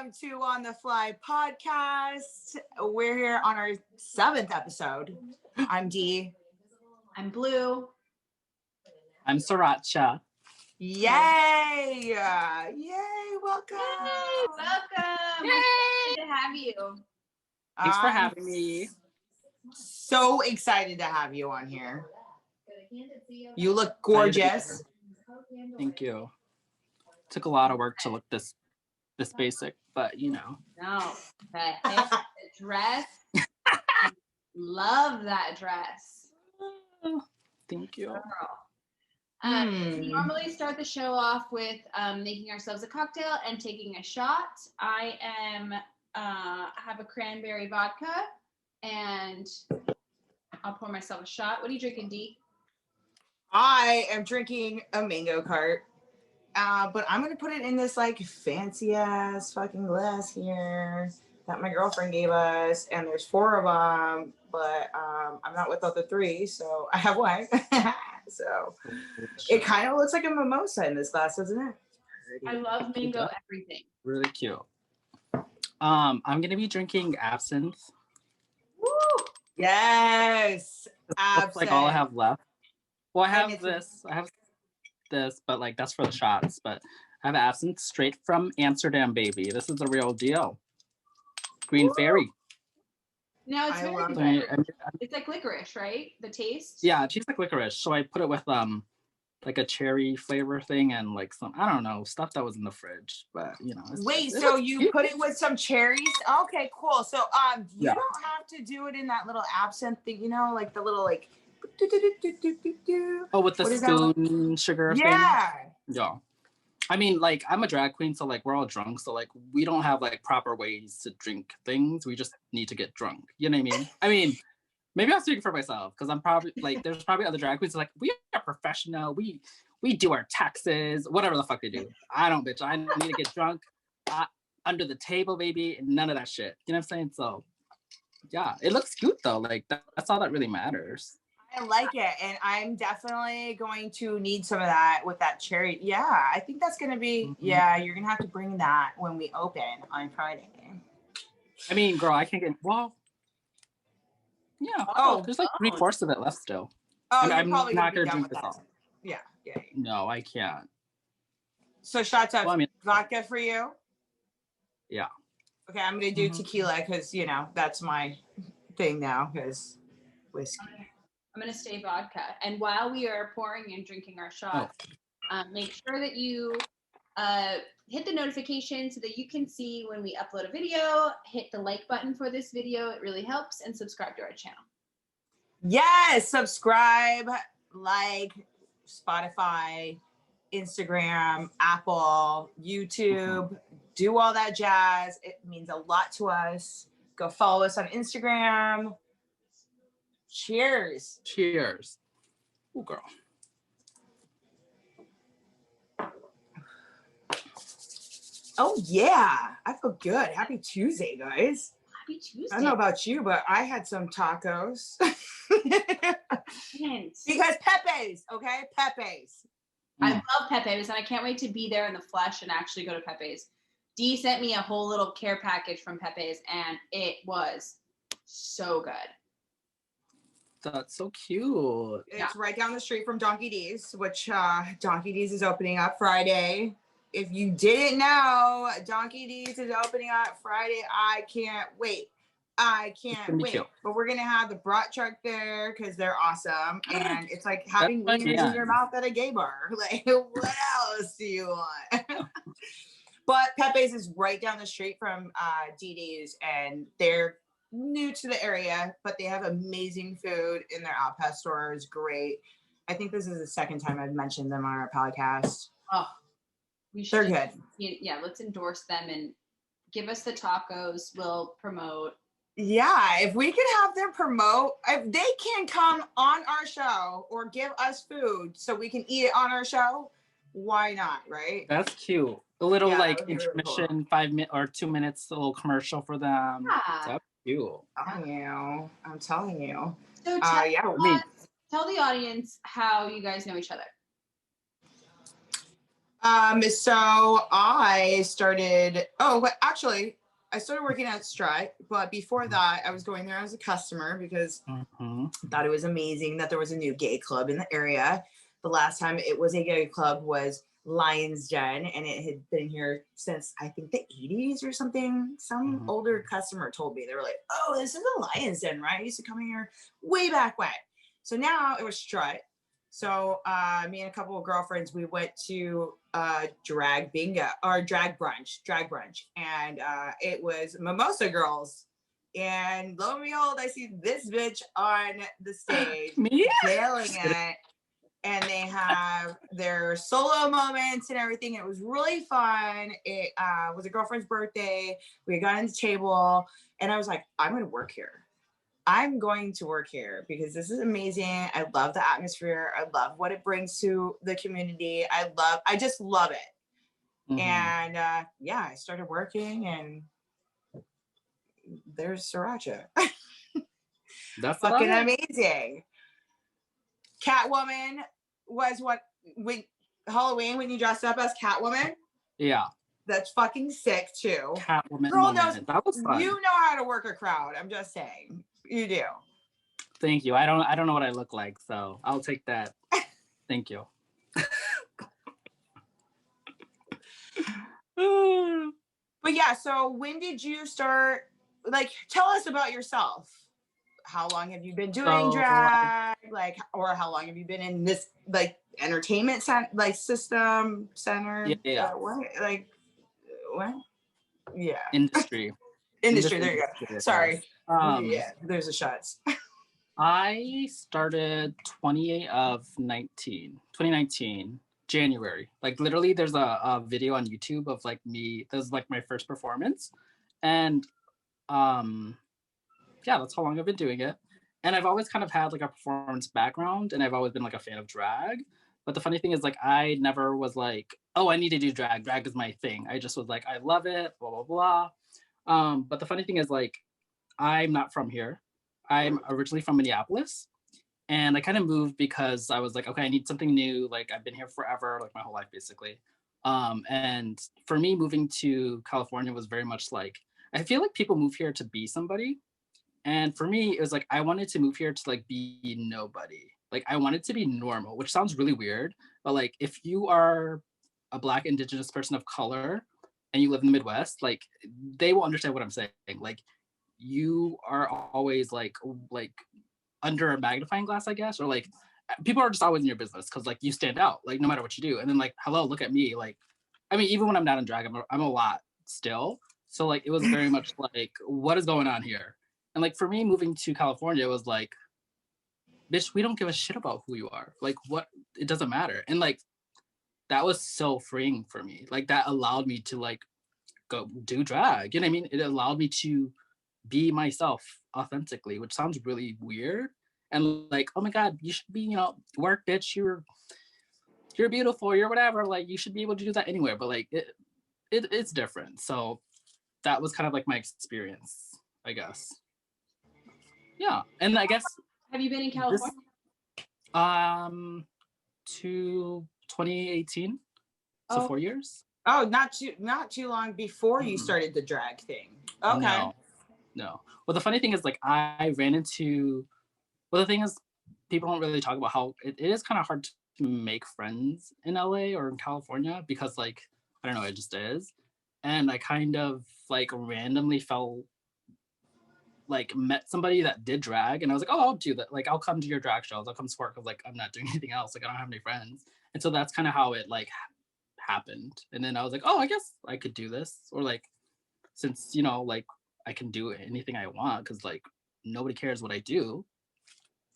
welcome to On the Fly podcast. We're here on our 7th episode. I'm Dee. I'm Blue. I'm Siracha. Yay! Yay! Welcome! Yay! Welcome! Yay! Good to have you. Thanks for having me. So excited to have you on here. You look gorgeous. Thank you. Took a lot of work to look this basic, but you know. No, the dress. Love that dress. Thank you. We normally start the show off with making ourselves a cocktail and taking a shot. I have a cranberry vodka, and I'll pour myself a shot. What are you drinking, Dee? I am drinking a mango cart, but I'm gonna put it in this like fancy ass fucking glass here that my girlfriend gave us, and there's 4 of them, but I'm not with the other 3, so I have one. So it kind of looks like a mimosa in this glass, doesn't it? I love mango everything. Really cute. I'm gonna be drinking absinthe. Woo! Yes, That's like all I have left. Well, I have this, but like that's for the shots. But I have absinthe straight from Amsterdam, baby. This is the real deal. Green Fairy. No, it's very good. It's like licorice, right? The taste. Yeah, it tastes like licorice. So I put it with like a cherry flavor thing and like some, I don't know, stuff that was in the fridge. But you know. Wait, so you put it with some cherries? Okay, cool. So you don't have to do it in that little absinthe thing, you know, like the little like. Oh, with the spoon sugar thing? Yeah. I mean, like, I'm a drag queen, so like we're all drunk, so like we don't have like proper ways to drink things. We just need to get drunk. You know what I mean? I mean, maybe I'm speaking for myself because I'm probably like there's probably other drag queens like we are professional. We do our taxes, whatever the fuck they do. I don't, bitch. I need to get drunk under the table, baby, and none of that shit. You know what I'm saying? So yeah, it looks cute though. Like that's all that really matters. I like it, and I'm definitely going to need some of that with that cherry. Yeah, I think that's going to be, yeah, you're going to have to bring that when we open on Friday. I mean, girl, I can't get, well, yeah. There's like 3/4 of it left still. Oh, I'm not going to drink this all. Yeah. No, I can't. So shots of vodka for you? Yeah. Okay, I'm going to do tequila because, you know, that's my thing now because whiskey. I'm going to stay vodka. And while we are pouring and drinking our shots, make sure that you hit the notification so that you can see when we upload a video. Hit the like button for this video. It really helps. And subscribe to our channel. Yes, subscribe, like, Spotify, Instagram, Apple, YouTube. Do all that jazz. It means a lot to us. Go follow us on Instagram. Cheers. Cheers. Oh, girl. Oh, yeah. I feel good. Happy Tuesday, guys. Happy Tuesday. I don't know about you, but I had some tacos. Because Pepe's, okay? Pepe's. I love Pepe's, and I can't wait to be there in the flesh and actually go to Pepe's. Dee sent me a whole little care package from Pepe's, and it was so good. That's so cute. It's right down the street from Donkey D's, which Donkey D's is opening up Friday. If you didn't know, Donkey D's is opening up Friday. I can't wait. Cute. But we're going to have the brat truck there because they're awesome. And it's like having wieners in your mouth at a gay bar. Like, what else do you want? But Pepe's is right down the street from DD's, and they're new to the area, but they have amazing food in their Al Pastor is great. I think this is the second time I've mentioned them on our podcast. Oh, they're good. Yeah, let's endorse them and give us the tacos. We'll promote. Yeah, if we could have them promote, if they can come on our show or give us food so we can eat it on our show, why not, right? That's cute. A little like intermission, cool. 5 minutes or 2 minutes, a little commercial for them. Yeah. That's cute. I'm telling you. So tell the audience how you guys know each other. So I started, actually, I started working at Strut, but before that, I was going there as a customer because I thought it was amazing that there was a new gay club in the area. The last time it was a gay club was Lion's Den, and it had been here since I think the 80s or something. Some older customer told me, they were like, oh, this is a Lion's Den, right? I used to come here way back when. So now it was Strut. So me and a couple of girlfriends, we went to drag brunch, and it was Mimosa Girls. And lo and behold, I see this bitch on the stage, nailing it. And they have their solo moments and everything. It was really fun. It was a girlfriend's birthday. We got on the table, and I was like, I'm going to work here. I'm going to work here because this is amazing. I love the atmosphere. I love what it brings to the community. I just love it. And I started working, and there's Siracha. That's fucking amazing. Catwoman was Halloween when you dressed up as Catwoman. Yeah. That's fucking sick too. Catwoman. Girl knows, that was fun. You know how to work a crowd. I'm just saying. You do. Thank you. I don't know what I look like, so I'll take that. Thank you. But yeah, so when did you start, like, tell us about yourself. How long have you been doing drag? Like, or how long have you been in this, like, entertainment system center? Yeah. What? Yeah. Industry. There you go. Sorry. Yeah, there's the shots. I started 2019, January. Like literally there's a video on YouTube of like me, this is like my first performance. And that's how long I've been doing it. And I've always kind of had like a performance background, and I've always been like a fan of drag. But the funny thing is, like, I never was like, oh, I need to do drag. Drag is my thing. I just was like, I love it, blah, blah, blah. But the funny thing is, like, I'm not from here. I'm originally from Minneapolis. And I kind of moved because I was like, okay, I need something new. Like, I've been here forever, like my whole life, basically. And for me, moving to California was very much like, I feel like people move here to be somebody. And for me, it was like, I wanted to move here to like be nobody. Like I wanted to be normal, which sounds really weird. But like, if you are a Black Indigenous person of color and you live in the Midwest, like they will understand what I'm saying. Like you are always like under a magnifying glass, I guess, or like people are just always in your business because like you stand out, like no matter what you do. And then like, hello, look at me. Like, I mean, even when I'm not in drag, I'm a lot still. So like, it was very much like, what is going on here? And like for me, moving to California was like, bitch, we don't give a shit about who you are. Like what, it doesn't matter. And like, that was so freeing for me. Like that allowed me to like go do drag. You know what I mean? It allowed me to be myself authentically, which sounds really weird. And like, oh my God, you should be, you know, work, bitch. You're beautiful. You're whatever. Like you should be able to do that anywhere. But like it's different. So that was kind of like my experience, I guess. Yeah, and I guess. Have you been in California? To 2018, so 4 years. Oh, not too long before you started the drag thing. Okay. No. Well, the funny thing is, like, I ran into. Well, the thing is, people don't really talk about how it is kind of hard to make friends in LA or in California because, like, I don't know, it just is. And I kind of like randomly met somebody that did drag, and I was like, oh, I'll do that. Like, I'll come to your drag shows. I'll come support because like I'm not doing anything else. Like, I don't have any friends. And so that's kind of how it like happened. And then I was like, oh, I guess I could do this. Or like, since, you know, like I can do anything I want because like nobody cares what I do.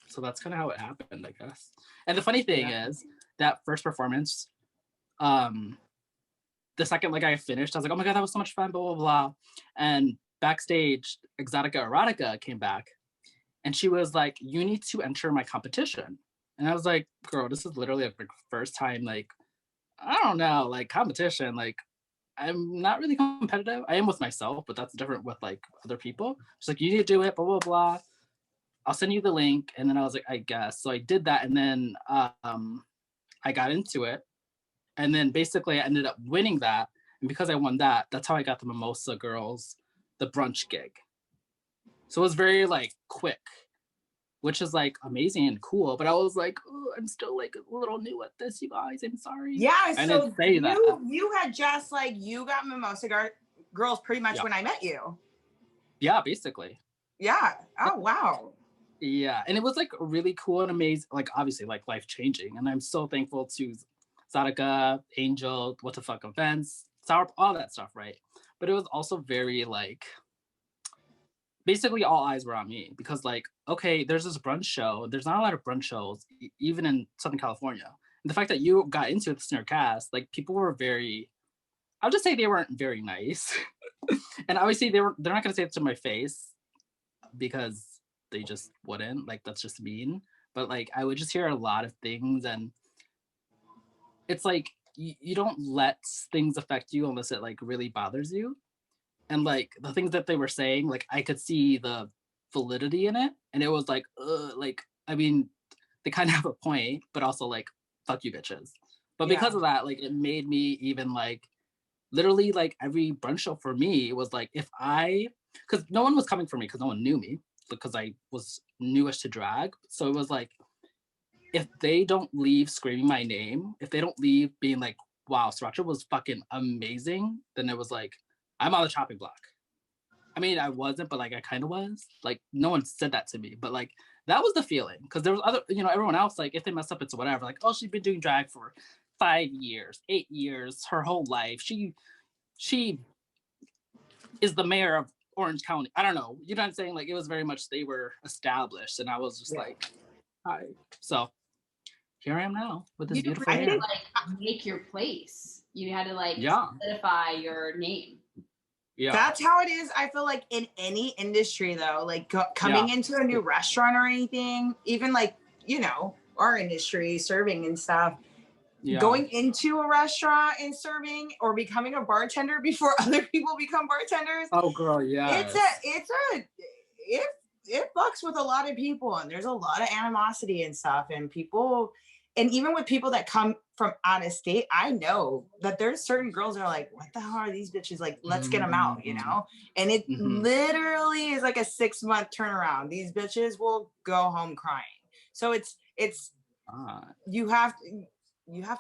So that's kind of how it happened, I guess. And the funny thing is that first performance, the second like I finished, I was like, oh my God, that was so much fun, blah, blah, blah. And backstage, Exotica Erotica came back and she was like, you need to enter my competition. And I was like, girl, this is literally like the first time, like, I don't know, like competition, like I'm not really competitive. I am with myself, but that's different with like other people. She's like, you need to do it, blah, blah, blah. I'll send you the link. And then I was like, I guess. So I did that. And then I got into it. And then basically I ended up winning that. And because I won that, that's how I got the Mimosa Girls, the brunch gig. So it was very like quick, which is like amazing and cool. But I was like, oh, I'm still like a little new at this, you guys. I'm sorry. Yeah, I so didn't say that. You had just like, you got Mimosa Girls pretty much when I met you. Yeah, basically. Yeah. Oh, wow. Yeah, and it was like really cool and amazing, like obviously like life changing. And I'm so thankful to Siracha, Angel, What the Fuck Events, Sour, all that stuff, right? But it was also very like, basically all eyes were on me because like, okay, there's this brunch show. There's not a lot of brunch shows, even in Southern California. And the fact that you got into this in your cast, like people were very, I'll just say they weren't very nice. And obviously they're not gonna say it to my face because they just wouldn't, like that's just mean. But like I would just hear a lot of things, and it's like you don't let things affect you unless it like really bothers you. And like the things that they were saying, like I could see the validity in it, and it was like like I mean they kind of have a point, but also like fuck you bitches. But because of that, like it made me even like literally like every brunch show for me was like, if I, because no one was coming for me because no one knew me because I was newish to drag. So it was like, if they don't leave screaming my name, if they don't leave being like, wow, Siracha was fucking amazing, then it was like, I'm on the chopping block. I mean, I wasn't, but like I kind of was. Like no one said that to me, but like that was the feeling. Because there was other, you know, everyone else, like if they mess up, it's whatever. Like, oh, she's been doing drag for 5 years, 8 years, her whole life. She is the mayor of Orange County. I don't know. You know what I'm saying? Like it was very much they were established, and I was just like, hi. So here I am now with this beautiful hair. Like make your place. You had to like solidify your name. Yeah, that's how it is. I feel like in any industry though, like coming into a new restaurant or anything, even like, you know, our industry, serving and stuff, going into a restaurant and serving or becoming a bartender before other people become bartenders. Oh girl, yeah. It fucks with a lot of people, and there's a lot of animosity and stuff, and people, and even with people that come from out of state, I know that there's certain girls that are like, what the hell are these bitches? Like, let's get them out, you know? And it literally is like a 6-month turnaround. These bitches will go home crying. So it's you have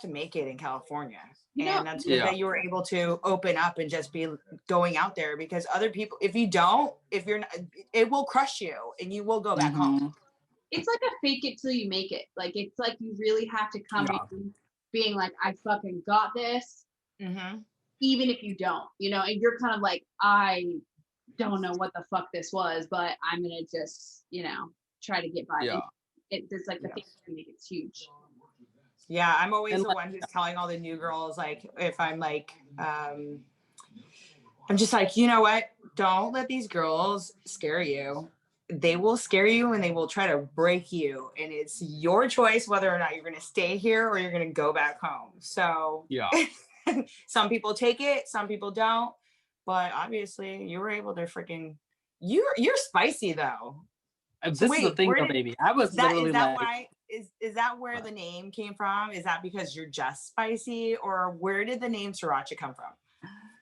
to make it in California. And that's good that you were able to open up and just be going out there, because other people, if you're not, it will crush you and you will go back home. It's like a fake it till you make it. Like, it's like you really have to come in being like, I fucking got this. Even if you don't, you know, and you're kind of like, I don't know what the fuck this was, but I'm going to just, you know, try to get by. It's like the fake it till you make it's huge. Yeah, I'm always the one who's telling all the new girls, like, if I'm like, I'm just like, you know what? Don't let these girls scare you. They will scare you and they will try to break you. And it's your choice whether or not you're going to stay here or you're going to go back home. So some people take it, some people don't. But obviously you were able to freaking, you're spicy though. This is the thing though, baby. I was literally is that where the name came from? Is that because you're just spicy, or where did the name Siracha come from?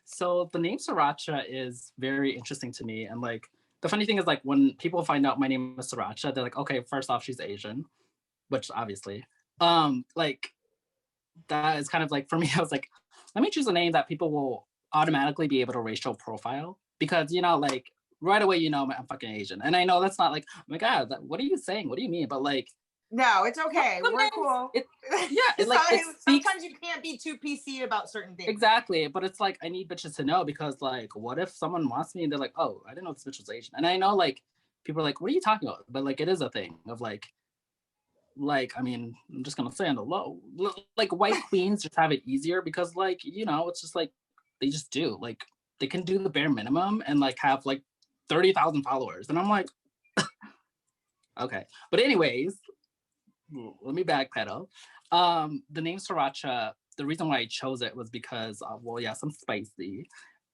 So the name Siracha is very interesting to me. And like, the funny thing is, like, when people find out my name is Siracha, they're like, okay, first off, she's Asian, which obviously, like, that is kind of like, for me, I was like, let me choose a name that people will automatically be able to racial profile, because, you know, like, right away, you know, I'm fucking Asian. And I know that's not like, oh my God, what are you saying? What do you mean? But like, no, it's okay. We're cool. Sometimes you can't be too PC about certain things. Exactly. But it's like, I need bitches to know, because like, what if someone wants me and they're like, oh, I didn't know this bitch was Asian. And I know like, people are like, what are you talking about? But like, it is a thing of like, I mean, I'm just going to say on the low, like white queens just have it easier because like, you know, it's just like, they just do. Like, they can do the bare minimum and like have like 30,000 followers. And I'm like, okay. But anyways, let me backpedal. The name Siracha, the reason why I chose it was because, well, yes, I'm spicy.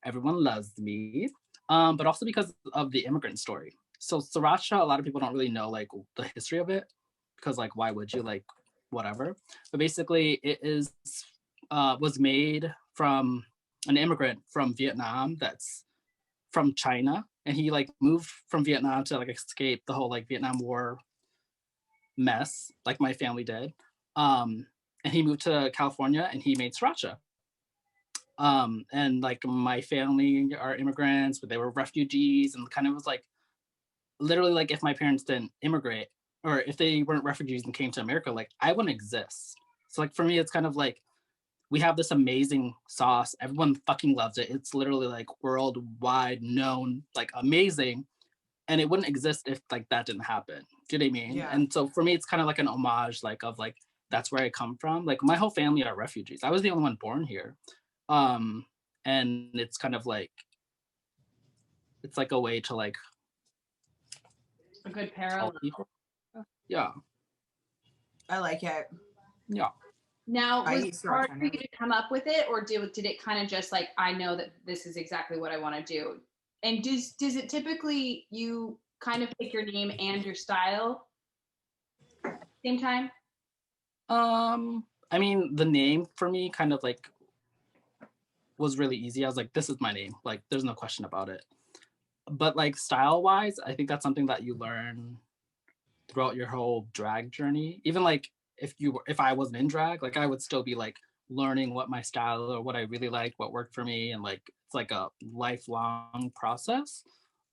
Everyone loves me. But also because of the immigrant story. So Siracha, a lot of people don't really know like the history of it, because like, why would you, like, whatever. But basically it is was made from an immigrant from Vietnam that's from China, and he like moved from Vietnam to like escape the whole like Vietnam War mess, like my family did. And he moved to California and he made Siracha. And like my family are immigrants, but they were refugees, and kind of was like literally like if my parents didn't immigrate or if they weren't refugees and came to America, like I wouldn't exist. So like for me, it's kind of like we have this amazing sauce. Everyone fucking loves it. It's literally like worldwide known, like amazing. And it wouldn't exist if like that didn't happen. Do you know what I mean? Yeah. And so for me, it's kind of like an homage, like of like, that's where I come from. Like my whole family are refugees. I was the only one born here. And it's kind of like, it's like a way to like. A good parallel. Yeah. I like it. Yeah. Now, was it hard for you to come up with it, or did it kind of just like, I know that this is exactly what I want to do? And does it typically, you kind of pick your name and your style at the same time? I mean, the name for me kind of like was really easy. I was like, this is my name. Like, there's no question about it. But like style-wise, I think that's something that you learn throughout your whole drag journey. Even like if I wasn't in drag, like I would still be like learning what my style or what I really like, what worked for me, and like it's like a lifelong process.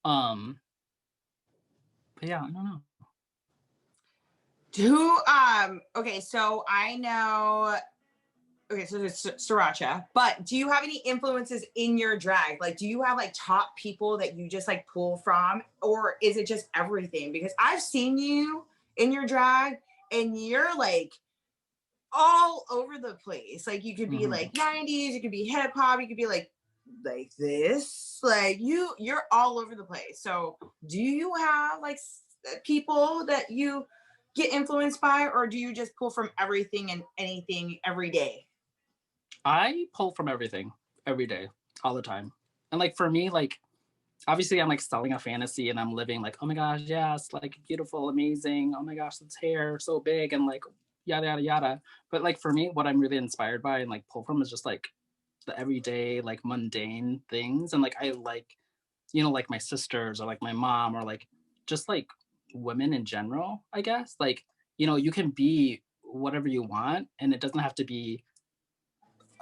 But yeah, I don't know. Okay, so I know, okay, so it's Siracha, but do you have any influences in your drag? Like, do you have like top people that you just like pull from, or is it just everything? Because I've seen you in your drag and you're like all over the place. Like you could be like 90s, you could be hip hop, you could be like this, like you're all over the place. So do you have like people that you get influenced by, or do you just pull from everything and anything every day? I pull from everything every day, all the time. And like for me, like obviously I'm like selling a fantasy and I'm living like, oh my gosh, yes, like beautiful, amazing. Oh my gosh, this hair so big and like yada yada yada. But like for me, what I'm really inspired by and like pull from is just like the everyday, like mundane things. And like I like, you know, like my sisters or like my mom or like just like women in general, I guess. Like, you know, you can be whatever you want and it doesn't have to be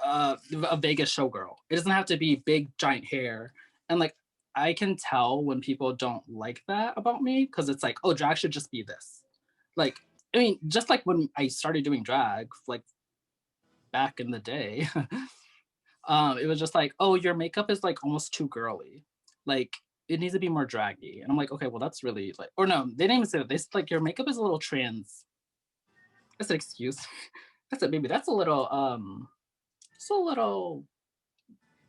a Vegas showgirl. It doesn't have to be big giant hair. And like I can tell when people don't like that about me because it's like, oh, drag should just be this. Like, I mean, just like when I started doing drag, like back in the day, it was just like, oh, your makeup is like almost too girly. Like it needs to be more draggy. And I'm like, okay, well that's really like, or no, they didn't even say that. They said like your makeup is a little trans. That's an excuse. That's it, baby. That's a little it's a little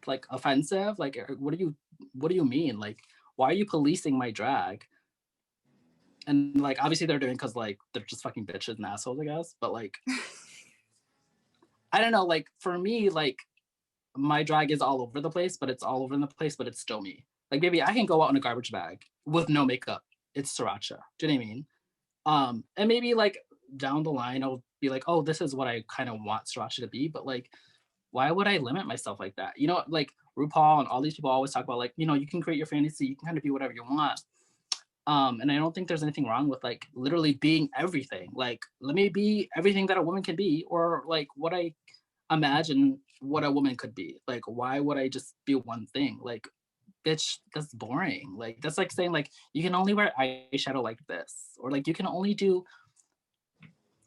like offensive. Like what do you mean? Like why are you policing my drag? And like obviously they're doing because like they're just fucking bitches and assholes, I guess. But like I don't know, like for me, like my drag is all over the place, but it's all over the place, but it's still me. Like maybe I can go out in a garbage bag with no makeup. It's Siracha. Do you know what I mean? And maybe like down the line I'll be like, oh, this is what I kind of want Siracha to be, but like why would I limit myself like that? You know, like RuPaul and all these people always talk about like, you know, you can create your fantasy, you can kind of be whatever you want. And I don't think there's anything wrong with like literally being everything. Like, let me be everything that a woman can be, or like what I imagine what a woman could be. Like, why would I just be one thing? Like, bitch, that's boring. Like, that's like saying like you can only wear eyeshadow like this, or like you can only do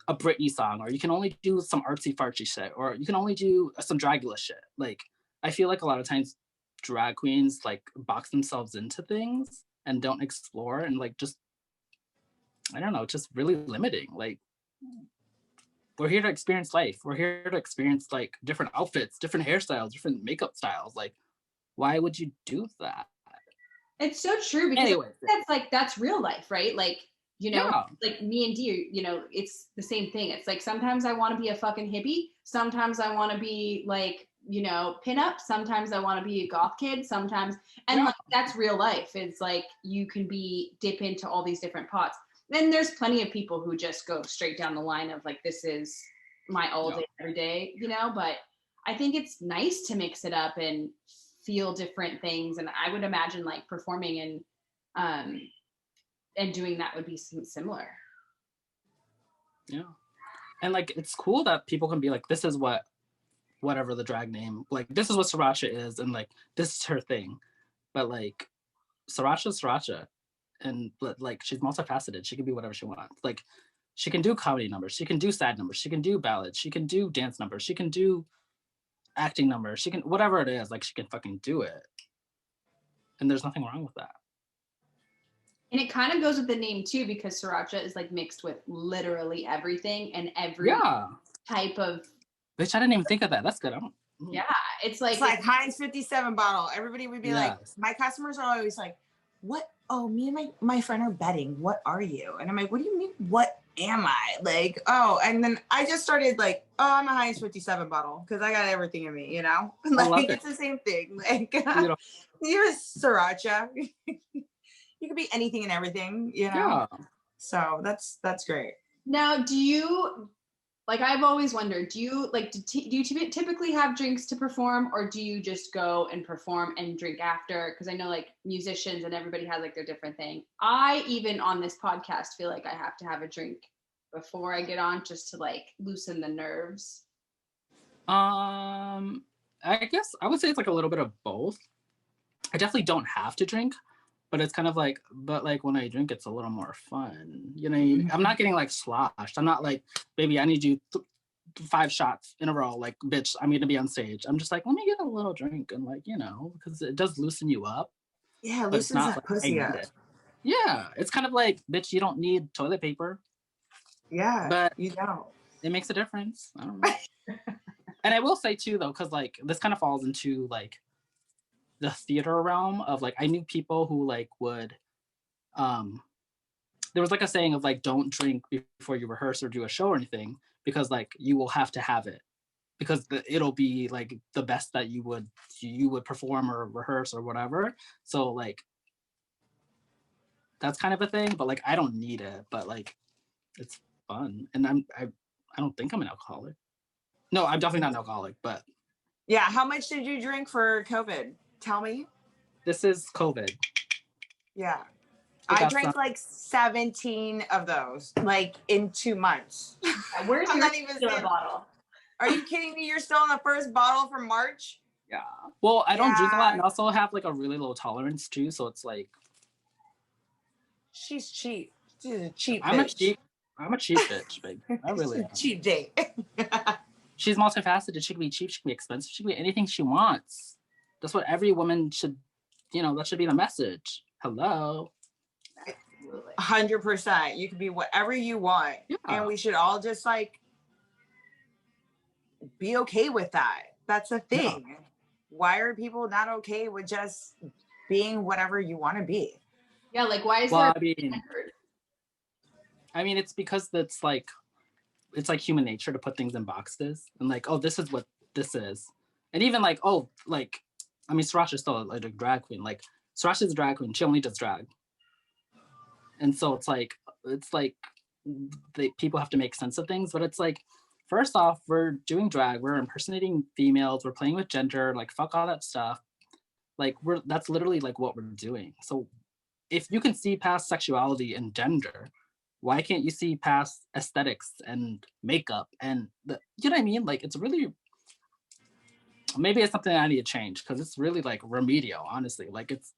a Britney song, or you can only do some artsy fartsy shit, or you can only do some Dragula shit. Like, I feel like a lot of times drag queens like box themselves into things and don't explore and like just, I don't know, just really limiting. Like, we're here to experience life. We're here to experience like different outfits, different hairstyles, different makeup styles. Like, why would you do that? It's so true because anyway, that's real life, right? Like, you know, yeah. like me and Dee, you know, it's the same thing. It's like sometimes I want to be a fucking hippie. Sometimes I want to be like, you know, pinup. Sometimes I want to be a goth kid. Sometimes, and like that's real life. It's like you can dip into all these different pots. Then there's plenty of people who just go straight down the line of like, this is my all day, every day, you know. But I think it's nice to mix it up and feel different things. And I would imagine like performing and doing that would be similar. Yeah. And like, it's cool that people can be like, this is whatever the drag name, like, this is what Siracha is, and like, this is her thing. But like, Siracha's Siracha. And like, she's multifaceted. She can be whatever she wants. Like, she can do comedy numbers. She can do sad numbers. She can do ballads. She can do dance numbers. She can do acting numbers. She can, whatever it is, like, she can fucking do it. And there's nothing wrong with that. And it kind of goes with the name too, because Siracha is like mixed with literally everything and every type of. Bitch, I didn't even think of that. That's good. Yeah, it's like Heinz 57 bottle. Everybody would be like, my customers are always like, what? Oh, me and my friend are betting. What are you? And I'm like, what do you mean? What am I? Like, oh, and then I just started like, oh, I'm a Heinz 57 bottle because I got everything in me, you know? Like, it's the same thing. Like, you're a Siracha. You could be anything and everything, you know? Yeah. So that's great. Now, do you, like, I've always wondered, do you like, do you typically have drinks to perform, or do you just go and perform and drink after? Because I know like musicians and everybody has like their different thing. I, even on this podcast, feel like I have to have a drink before I get on just to like loosen the nerves. I guess I would say it's like a little bit of both. I definitely don't have to drink, but it's kind of like, but like when I drink, it's a little more fun. You know, I'm not getting like sloshed. I'm not like, baby, I need you 5 shots in a row. Like, bitch, I'm going to be on stage. I'm just like, let me get a little drink and like, you know, because it does loosen you up. Yeah, it loosens that pussy up. Yeah, it's kind of like, bitch, you don't need toilet paper. Yeah, but you don't. It makes a difference. I don't know. And I will say too, though, because like this kind of falls into like the theater realm of like, I knew people who like would, there was like a saying of like, don't drink before you rehearse or do a show or anything, because like you will have to have it, because it'll be like the best that you would perform or rehearse or whatever. So like that's kind of a thing, but like I don't need it, but like it's fun. And I don't think I'm an alcoholic. No, I'm definitely not an alcoholic, but yeah. How much did you drink for COVID? Tell me. This is COVID. Yeah. I drank like 17 of those, like in 2 months. Where's your tequila bottle? Are you kidding me? You're still on the first bottle from March? Yeah. Well, I don't drink a lot, and also have like a really low tolerance too, so it's like. She's cheap. She's a cheap I'm bitch. I'm a cheap bitch, babe. I really am. Cheap date. She's multifaceted. She can be cheap. She can be expensive. She can be anything she wants. That's what every woman should, you know, that should be the message. Hello. 100%. You can be whatever you want. Yeah. And we should all just like be okay with that. That's a thing. Yeah. Why are people not okay with just being whatever you want to be? Yeah, like why is there I mean, it's because it's like human nature to put things in boxes and like, oh, this is what this is. And even like, oh, like, I mean, Siracha is still like a drag queen. Like, Siracha is a drag queen. She only does drag. And so it's like people have to make sense of things. But it's like, first off, we're doing drag. We're impersonating females. We're playing with gender. Like, fuck all that stuff. Like, that's literally like what we're doing. So if you can see past sexuality and gender, why can't you see past aesthetics and makeup and you know what I mean? Like, it's really, maybe it's something I need to change, because it's really like remedial, honestly. Like, it's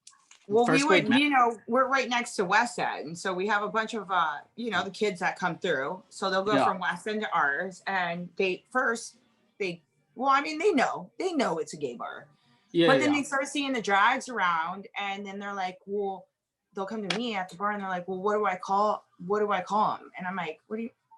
we're right next to West End, and so we have a bunch of the kids that come through, so they'll go from West End to ours, and they know it's a gay bar, but then they start seeing the drags around, and then they're like, well, they'll come to me at the bar and they're like, well, what do I call them? And I'm like,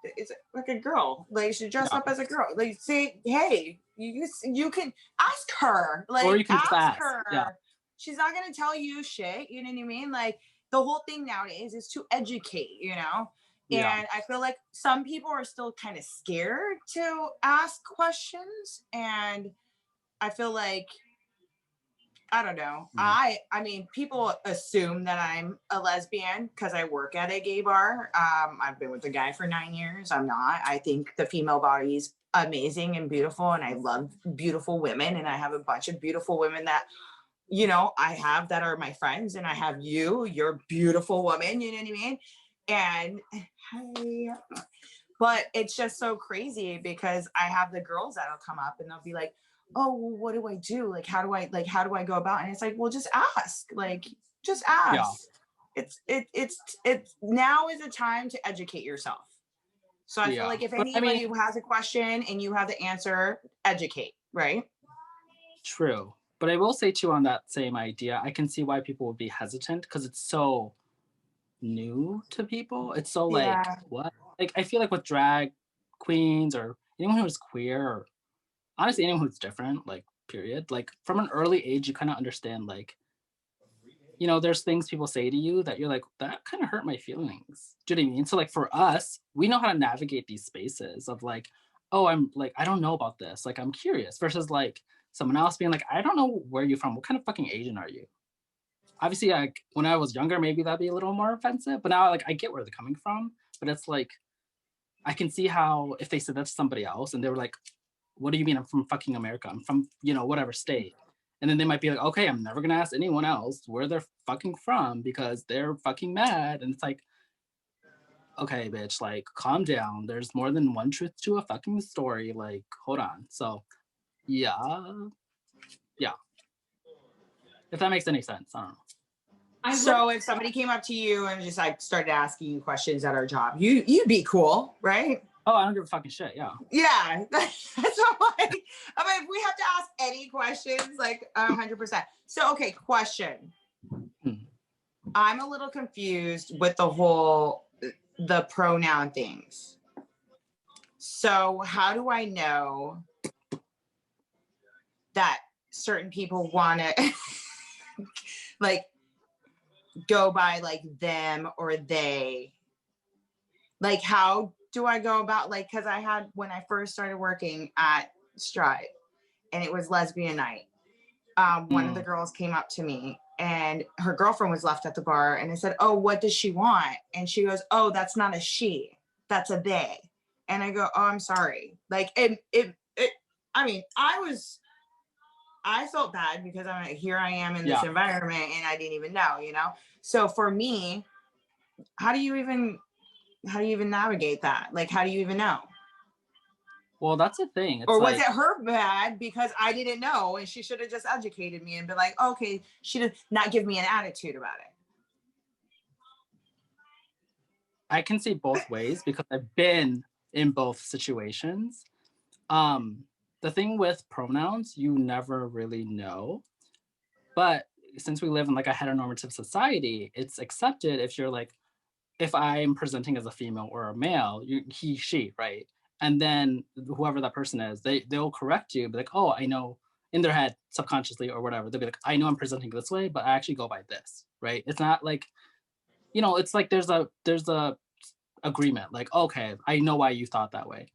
it's like a girl. Like, she dress up as a girl. Like, say, hey, you can ask her. Like, or you can ask her. Yeah. She's not going to tell you shit. You know what I mean? Like, the whole thing nowadays is to educate, you know? Yeah. And I feel like some people are still kind of scared to ask questions. And I feel like I don't know. I mean, people assume that I'm a lesbian because I work at a gay bar. I've been with a guy for 9 years. I'm not. I think the female body is amazing and beautiful, and I love beautiful women, and I have a bunch of beautiful women that, you know, I have that are my friends, and I have you. You're a beautiful woman. You know what I mean? And hey, but it's just so crazy because I have the girls that'll come up and they'll be like, oh, well, what do I do? Like, how do I go about it? And it's like, well, just ask. Like, just ask. Yeah. It's now is a time to educate yourself. So I feel like if anybody who has a question and you have the answer, educate, right? True. But I will say too, on that same idea, I can see why people would be hesitant because it's so new to people. It's so like, what? Like, I feel like with drag queens or anyone who's queer or honestly anyone who's different, like, period, like from an early age, you kind of understand, like, you know, there's things people say to you that you're like, that kind of hurt my feelings. Do you know what I mean? So like for us, we know how to navigate these spaces of like, oh, I'm like, I don't know about this. Like, I'm curious versus like someone else being like, I don't know where you're from. What kind of fucking Asian are you? Obviously, like when I was younger, maybe that'd be a little more offensive, but now like I get where they're coming from. But it's like, I can see how if they said that to somebody else and they were like, what do you mean I'm from fucking America? I'm from, you know, whatever state. And then they might be like, okay, I'm never gonna ask anyone else where they're fucking from because they're fucking mad. And it's like, okay, bitch, like calm down. There's more than one truth to a fucking story. Like, hold on. So yeah. If that makes any sense. I don't know. So if somebody came up to you and just like started asking you questions at our job, you'd be cool, right? Oh, I don't give a fucking shit. Yeah. Yeah. That's what I mean, if we have to ask any questions, like 100%. So, okay, question. I'm a little confused with the pronoun things. So how do I know that certain people want to like go by like them or they? Like, how do I go about, like, because I had, when I first started working at Stride and it was lesbian night, one of the girls came up to me and her girlfriend was left at the bar and I said, oh, what does she want? And she goes, oh, that's not a she, that's a they. And I go, oh, I'm sorry. Like, I mean, I felt bad because I'm like, here I am in this environment and I didn't even know, you know? So for me, how do you even navigate that? Like, how do you even know? Well, that's the thing. Or was it her bad because I didn't know and she should have just educated me and been like, okay, she did not give me an attitude about it. I can see both ways because I've been in both situations. The thing with pronouns, you never really know. But since we live in like a heteronormative society, it's accepted if you're like, if I'm presenting as a female or a male, he, she, right? And then whoever that person is, they'll correct you, be like, oh, I know, in their head, subconsciously or whatever, they'll be like, I know I'm presenting this way, but I actually go by this, right? It's not like, you know, it's like there's a agreement, like, okay, I know why you thought that way.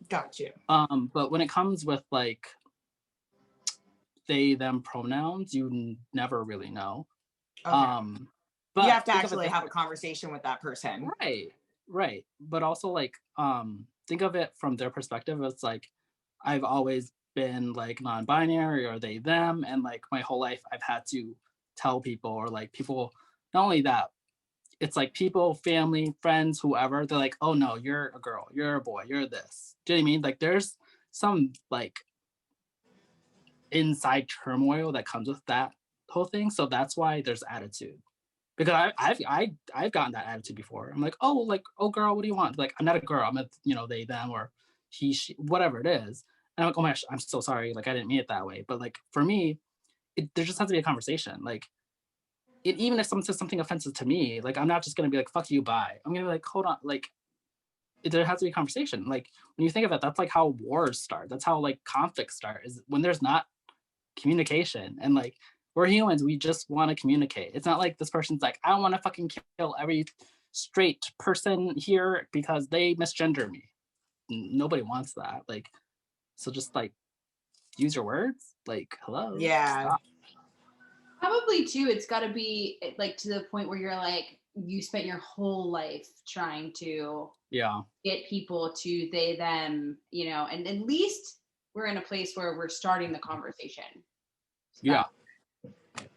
Got you. But when it comes with like they, them pronouns, you never really know. Okay. But you have to actually have a conversation with that person. Right. But also like, think of it from their perspective. It's like, I've always been like non-binary or they, them. And like my whole life I've had to tell people or like people, not only that, it's like people, family, friends, whoever, they're like, oh no, you're a girl, you're a boy, you're this. Do you know what I mean? Like there's some like inside turmoil that comes with that whole thing. So that's why there's attitude. Because I've gotten that attitude before. I'm like, oh girl, what do you want? Like, I'm not a girl. I'm a, you know, they, them, or he, she, whatever it is. And I'm like, oh my gosh, I'm so sorry. Like, I didn't mean it that way. But like for me, there just has to be a conversation. Like, even if someone says something offensive to me, like I'm not just gonna be like, fuck you, bye. I'm gonna be like, hold on, like there has to be a conversation. Like when you think of it, that's like how wars start. That's how like conflicts start, is when there's not communication. And like we're humans, we just want to communicate. It's not like this person's like, I want to fucking kill every straight person here because they misgender me. Nobody wants that. Like, so just like use your words. Like, hello. Yeah. Stop. Probably too. It's got to be like to the point where you're like, you spent your whole life trying to get people to they, them, you know, and at least we're in a place where we're starting the conversation. So yeah.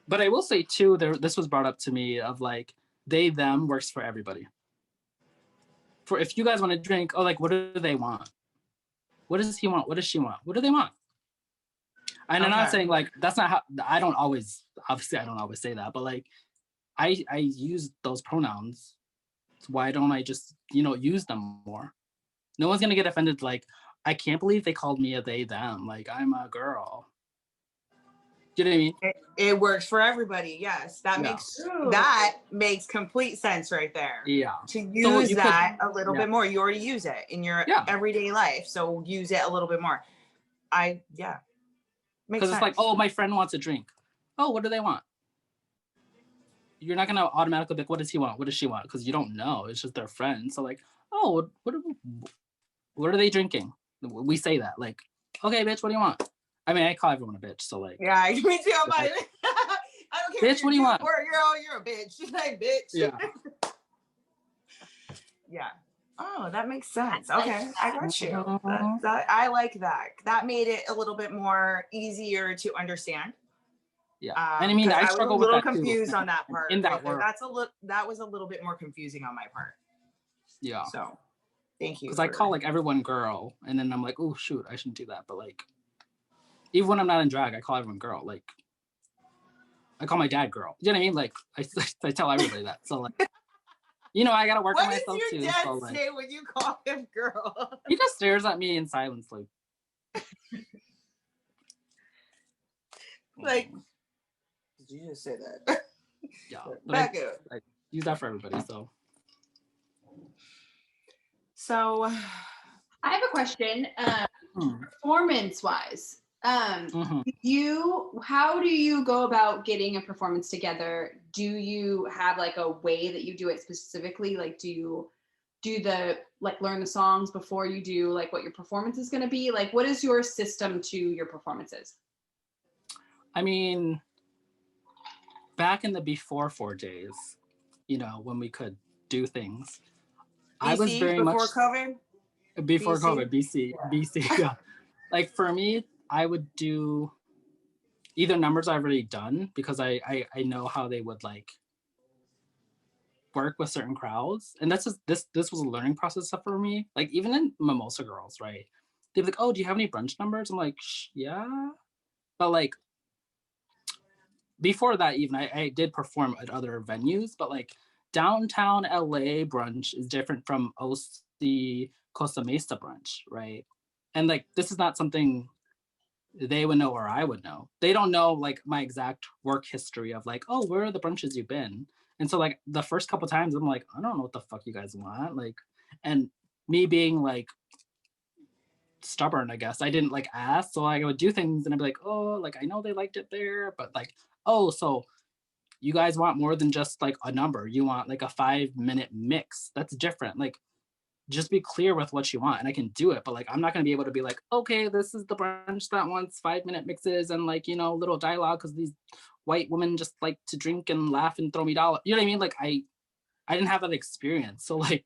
But I will say too, this was brought up to me of like, they, them works for everybody. For if you guys want to drink, oh, like, what do they want? What does he want? What does she want? What do they want? And I'm not saying like, that's not how, obviously I don't always say that, but like, I use those pronouns. So why don't I just, you know, use them more? No one's going to get offended. Like, I can't believe they called me a they, them. Like, I'm a girl. Do you know what I mean? It works for everybody. Yes. That makes complete sense right there. Yeah. To use that a little bit more. You already use it in your everyday life. So use it a little bit more. Because it's like, oh, my friend wants a drink. Oh, what do they want? You're not gonna automatically be like, what does he want? What does she want? Because you don't know. It's just their friend. So like, oh, what are they drinking? We say that. Like, okay, bitch, what do you want? I mean, I call everyone a bitch. So like, yeah, me too. I don't care. Bitch, what do you want? You're a bitch. She's like, bitch. Yeah. Yeah. Oh, that makes sense. Okay, I got you. I like that. That made it a little bit more easier to understand. Yeah, and I mean, I struggle with that too. I was a little confused on that part. In that word, that was a little bit more confusing on my part. Yeah. So, thank you. Because I call like everyone girl, and then I'm like, oh shoot, I shouldn't do that. But like, even when I'm not in drag, I call everyone girl. Like, I call my dad girl. You know what I mean? Like, I tell everybody that. So like. You know, I gotta work on myself too. What does your dad say when you call him girl? He just stares at me in silence, like, did you just say that? Yeah. Back up. I use that for everybody. So, I have a question. Performance-wise, how do you go about getting a performance together? Do you have like a way that you do it specifically? Like, do you learn the songs before you do like what your performance is going to be? Like, what is your system to your performances? I mean, back in the before 4 days, you know, when we could do things, I was very much COVID. Before COVID, BC, yeah. Like for me, I would do either numbers I've already done because I know how they would like work with certain crowds, and this was a learning process for me. Like even in Mimosa Girls, right? They'd be like, "Oh, do you have any brunch numbers?" I'm like, "Yeah," but like before that, even I did perform at other venues, but like downtown LA brunch is different from OC Costa Mesa brunch, right? And like this is not something they would know or I would know. They don't know like my exact work history of like, oh, where are the brunches you've been? And so like the first couple times I'm like, I don't know what the fuck you guys want. Like, and me being like stubborn, I guess, I didn't like ask. So I would do things and I'd be like, oh, like I know they liked it there, but like, oh, so you guys want more than just like a number. You want like a 5-minute mix. That's different. Like, just be clear with what you want and I can do it. But like, I'm not going to be able to be like, okay, this is the brunch that wants 5-minute mixes and like, you know, little dialogue because these white women just like to drink and laugh and throw me dollars. You know what I mean? Like I didn't have that experience. So like,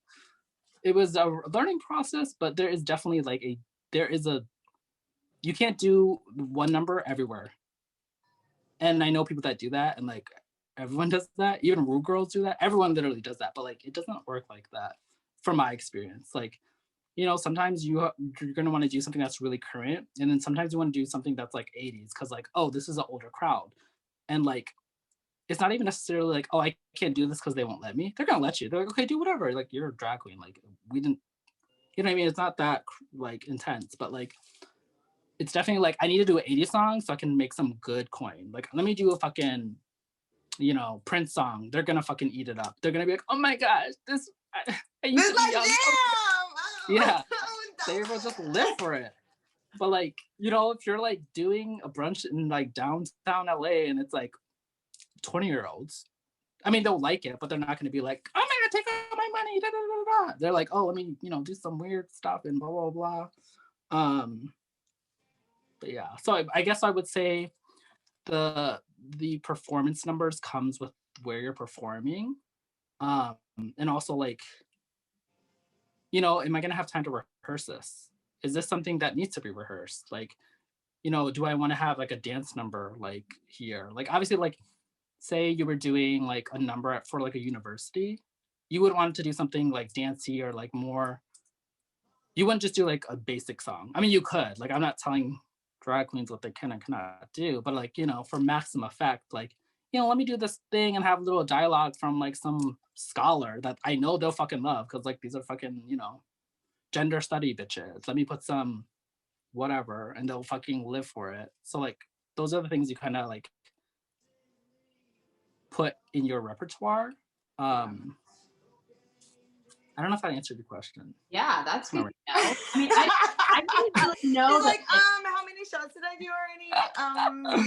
it was a learning process, but there is definitely like you can't do one number everywhere. And I know people that do that and like everyone does that. Even Rude Girls do that. Everyone literally does that, but like, it doesn't work like that. From my experience, like, you know, sometimes you're going to want to do something that's really current. And then sometimes you want to do something that's like 80s. Cause like, oh, this is an older crowd. And like, it's not even necessarily like, oh, I can't do this cause they won't let me. They're going to let you. They're like, okay, do whatever. Like you're a drag queen. Like we didn't, you know what I mean? It's not that like intense, but like, it's definitely like, I need to do an 80s song so I can make some good coin. Like, let me do a fucking, you know, Prince song. They're going to fucking eat it up. They're going to be like, oh my gosh, I used to be young. Yeah, they will just live for it. But like, you know, if you're like doing a brunch in like downtown LA and it's like 20-year-olds, I mean, they'll like it, but they're not going to be like, oh my God, take all my money. Da, da, da, da. They're like, oh, let me, you know, do some weird stuff and blah, blah, blah. But yeah, so I guess I would say the the performance numbers comes with where you're performing. And also like, you know, am I gonna have time to rehearse this? Is this something that needs to be rehearsed? Like, you know, do I want to have like a dance number like here? Like obviously like say you were doing like a number for like a university, you would want to do something like dancey or like more, you wouldn't just do like a basic song. I mean, you could, like, I'm not telling drag queens what they can and cannot do, but like, you know, for maximum effect, like, you know, let me do this thing and have a little dialogue from like some scholar that I know they'll fucking love because like these are fucking, you know, gender study bitches. Let me put some whatever and they'll fucking live for it. So like those are the things you kind of like put in your repertoire. I don't know if that answered your question. Yeah, that's good. I mean, I didn't really know. He's that, like, how many shots did I do already?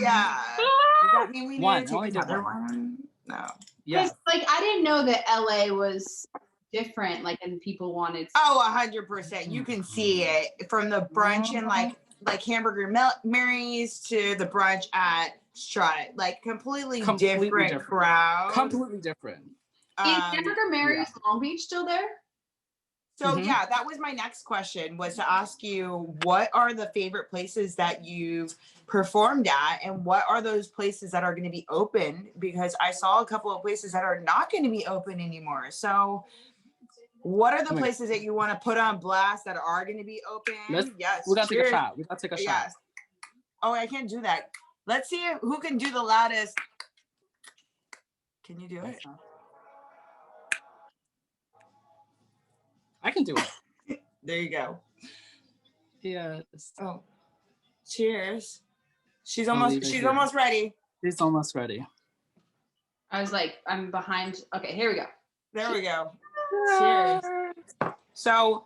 Yeah. Does that mean we need to take another one? No. Yeah. Like, I didn't know that LA was different, like, and people wanted. Oh, 100%. You can see it from the brunch and like Hamburger Mary's to the brunch at Strut. Like completely different crowd. Completely different. Is Hamburger Mary's Long Beach still there? So yeah, that was my next question, was to ask you, what are the favorite places that you've performed at and what are those places that are going to be open? Because I saw a couple of places that are not going to be open anymore. So what are the places that you want to put on blast that are going to be open? Yes. We got to take a shot. We got to take a shot. Yes. Oh, I can't do that. Let's see who can do the loudest. Can you do it? I can do it. There you go. Yes. Oh, cheers. She's almost ready. She's almost ready. I was like, I'm behind. Okay, here we go. There we go. Cheers. So,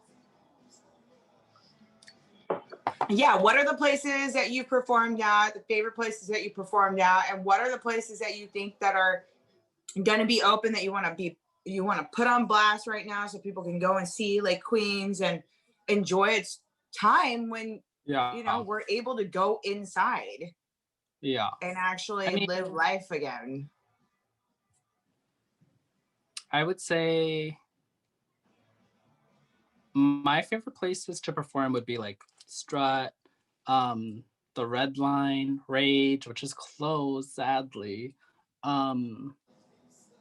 yeah, what are the places that you performed at, the favorite places that you performed at, and what are the places that you think that are going to be open that you want to put on blast right now so people can go and see like Queens and enjoy its time when you know we're able to go inside and actually live life again. I would say my favorite places to perform would be like Strut, the Red Line, Rage, which is closed sadly.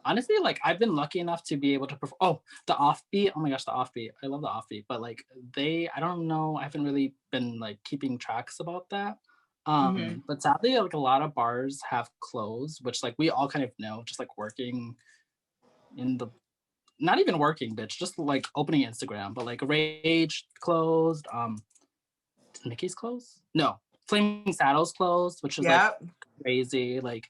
Honestly, like I've been lucky enough to be able to perform. Oh, the Offbeat. Oh my gosh, the Offbeat. I love the Offbeat, but like I don't know. I haven't really been like keeping tracks about that. But sadly, like a lot of bars have closed, which like we all kind of know, just like working in the, not even working, bitch, just like opening Instagram. But like Rage closed. Did Mickey's close? No, Flaming Saddles closed, which is like crazy. Like,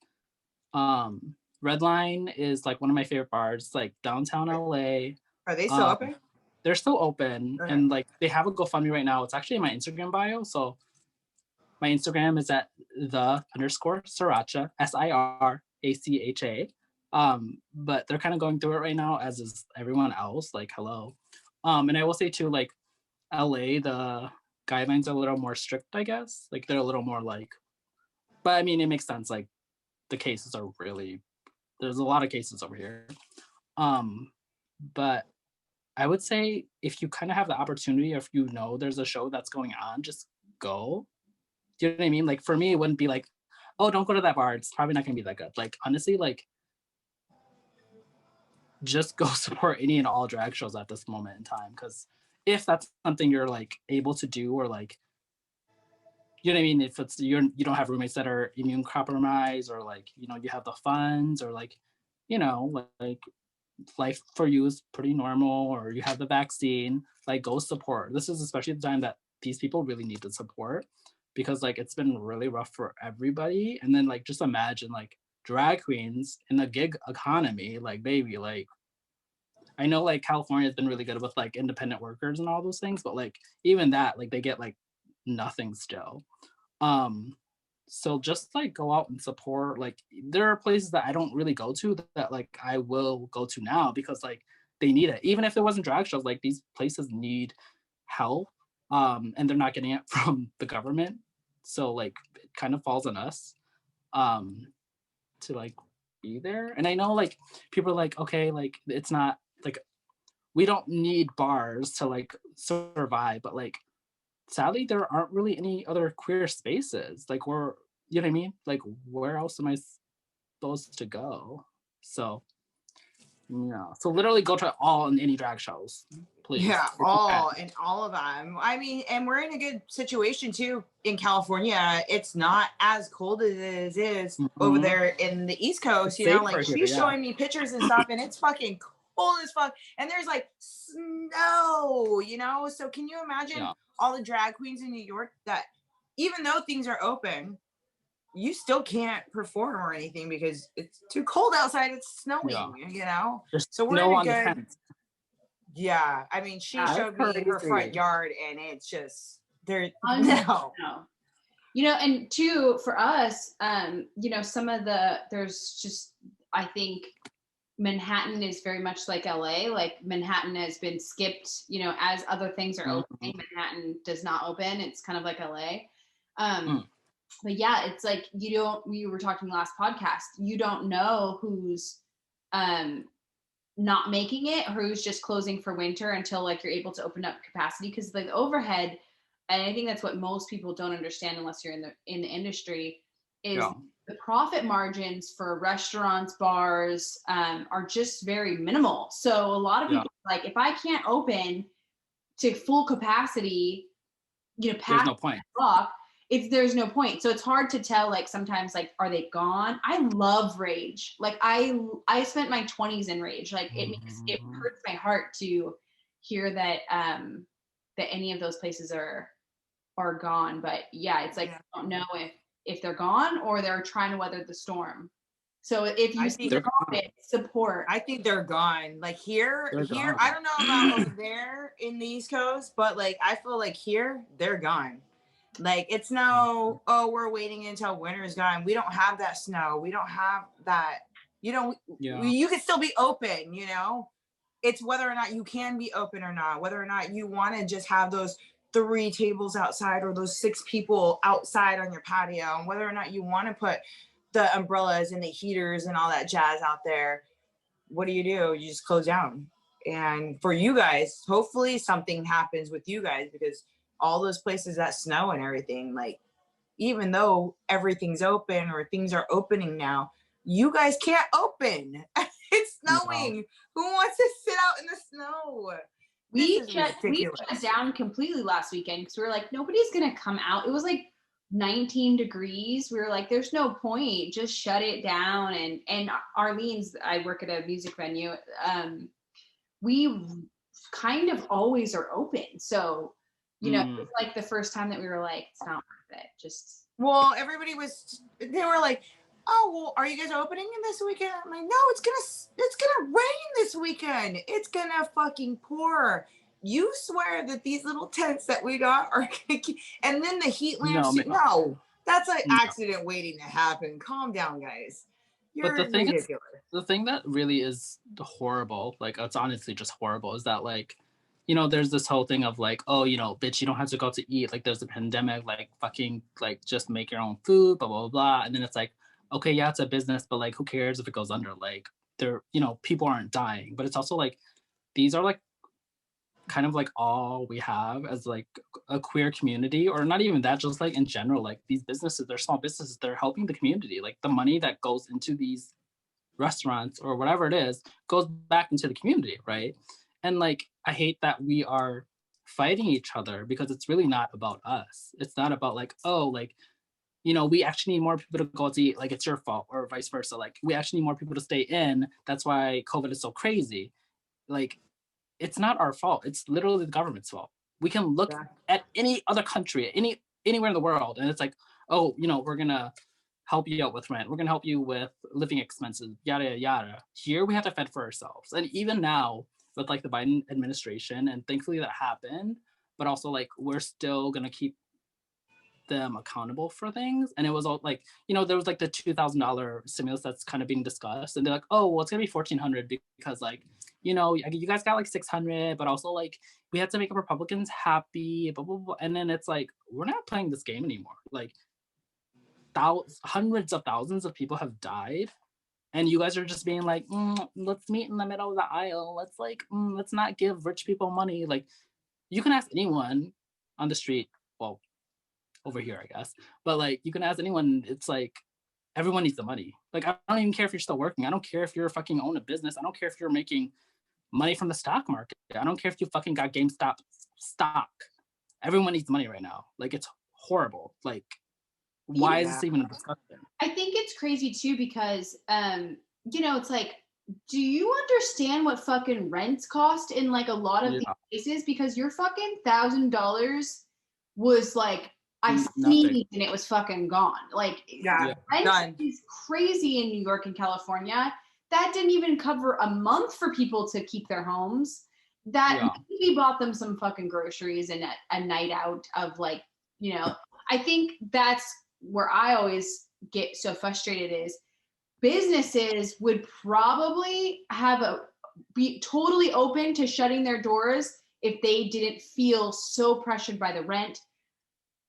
Redline is like one of my favorite bars, like downtown LA. Are they still open? They're still open, and like they have a GoFundMe right now. It's actually in my Instagram bio. So my Instagram is at _Siracha, SIRACHA. But they're kind of going through it right now, as is everyone else. Like, hello. And I will say too, like LA, the guidelines are a little more strict, I guess. Like they're a little more like, but I mean, it makes sense. Like the cases are really, there's a lot of cases over here. But I would say if you kind of have the opportunity, or if you know there's a show that's going on, just go. Do you know what I mean? Like for me, it wouldn't be like, oh, don't go to that bar. It's probably not gonna be that good. Like honestly, like just go support any and all drag shows at this moment in time. Because if that's something you're like able to do, or like, you know what I mean? If it's you don't have roommates that are immune compromised, or like, you know, you have the funds, or like, you know, like life for you is pretty normal, or you have the vaccine, like go support. This is especially the time that these people really need the support, because like it's been really rough for everybody. And then like just imagine like drag queens in the gig economy, like baby, like I know like California has been really good with like independent workers and all those things, but like even that, like they get like nothing still. So just like go out and support. Like there are places that I don't really go to that like I will go to now, because like they need it. Even if it wasn't drag shows, like these places need help, and they're not getting it from the government. So like it kind of falls on us. to like be there. And I know like people are like, okay, like it's not like we don't need bars to like survive, but like sadly there aren't really any other queer spaces. Like we're, you know what I mean? Like where else am I supposed to go? So yeah. So literally go to all and any drag shows, please. Yeah, all of them. I mean, and we're in a good situation too in California. It's not as cold as it is over there in the East Coast. You know, like she's showing me pictures and stuff, and it's fucking cold as fuck. And there's like snow, you know. So can you imagine all the drag queens in New York that even though things are open, you still can't perform or anything because it's too cold outside. It's snowing, you know. So we're in a good. Yeah, I mean, she showed me her front yard, and it's just there. No. You know, and two for us, you know, some of there's just I think Manhattan is very much like LA. Like Manhattan has been skipped. You know, as other things are opening, Manhattan does not open. It's kind of like LA. But yeah, it's like we were talking last podcast, you don't know who's not making it or who's just closing for winter until like you're able to open up capacity, because like the overhead, and I think that's what most people don't understand unless you're in the industry, is the profit margins for restaurants, bars are just very minimal. So a lot of people like, if I can't open to full capacity, you know, past there's no point. There's no point. So it's hard to tell, like sometimes like, are they gone? I love Rage. Like I spent my 20s in Rage. Like it hurts my heart to hear that that any of those places are gone. But yeah, it's like I don't know if they're gone or they're trying to weather the storm. So if you see the support. I think they're gone. Like here, gone. I don't know about over there in the East Coast, but like I feel like here they're gone. Like it's no, we're waiting until winter is gone. We don't have that snow. We don't have that, you know, you can still be open, you know. It's whether or not you can be open or not, whether or not you want to just have those 3 tables outside or those 6 people outside on your patio, and whether or not you want to put the umbrellas and the heaters and all that jazz out there. What do? You just close down. And for you guys, hopefully something happens with you guys, because all those places that snow and everything, like even though everything's open or things are opening now, you guys can't open. It's snowing. No. Who wants to sit out in the snow? We shut down completely last weekend because we were like, nobody's gonna come out. It was like 19 degrees. We were like, there's no point, just shut it down. And Arlene's, I work at a music venue, we kind of always are open. So you know, it's like the first time that we were like, it's not worth it. Just everybody they were like, oh, well, are you guys opening this weekend? I'm like, no, it's gonna rain this weekend. It's gonna fucking pour. You swear that these little tents that we got are gonna keep, and then the heat lamps. No, that's like accident waiting to happen. Calm down, guys. You're ridiculous. The thing that really is horrible, like it's honestly just horrible, is that like, you know, there's this whole thing of like, oh, you know, bitch, you don't have to go out to eat. Like, there's a pandemic, like, fucking, like, just make your own food, blah, blah, blah. And then it's like, okay, yeah, it's a business, but like, who cares if it goes under? Like, you know, people aren't dying. But it's also like, these are like, kind of like all we have as like a queer community, or not even that, just like in general, like these businesses, they're small businesses, they're helping the community. Like the money that goes into these restaurants or whatever it is goes back into the community, right? And like, I hate that we are fighting each other because it's really not about us. It's not about like, oh, like, you know, we actually need more people to go to eat, like it's your fault, or vice versa. Like we actually need more people to stay in. That's why COVID is so crazy. Like, it's not our fault. It's literally the government's fault. We can look at any other country, anywhere in the world, and it's like, oh, you know, we're gonna help you out with rent. We're gonna help you with living expenses, yada yada. Here we have to fend for ourselves. And even now, with like the Biden administration, and thankfully that happened, but also like we're still gonna keep them accountable for things. And it was all like, you know, there was like the $2,000 stimulus that's kind of being discussed, and they're like, oh, well, it's gonna be $1,400 because like, you know, you guys got like 600, but also like we had to make Republicans happy, blah, blah, blah. And then it's like, we're not playing this game anymore. Like hundreds of thousands of people have died, and you guys are just being like, let's meet in the middle of the aisle. Let's not give rich people money. Like, you can ask anyone on the street, well, over here, I guess, but like, you can ask anyone. It's like, everyone needs the money. Like, I don't even care if you're still working. I don't care if you're fucking own a business. I don't care if you're making money from the stock market. I don't care if you fucking got GameStop stock. Everyone needs money right now. Like, it's horrible. Like, why is this even a discussion? I think it's crazy too because, you know, it's like, do you understand what fucking rents cost in like a lot of these places? Because your fucking $1,000 was like, I sneezed and it was fucking gone. Like, rent is crazy in New York and California. That didn't even cover a month for people to keep their homes. That maybe bought them some fucking groceries and a night out of like, you know, I think that's where I always get so frustrated is businesses would probably be totally open to shutting their doors if they didn't feel so pressured by the rent.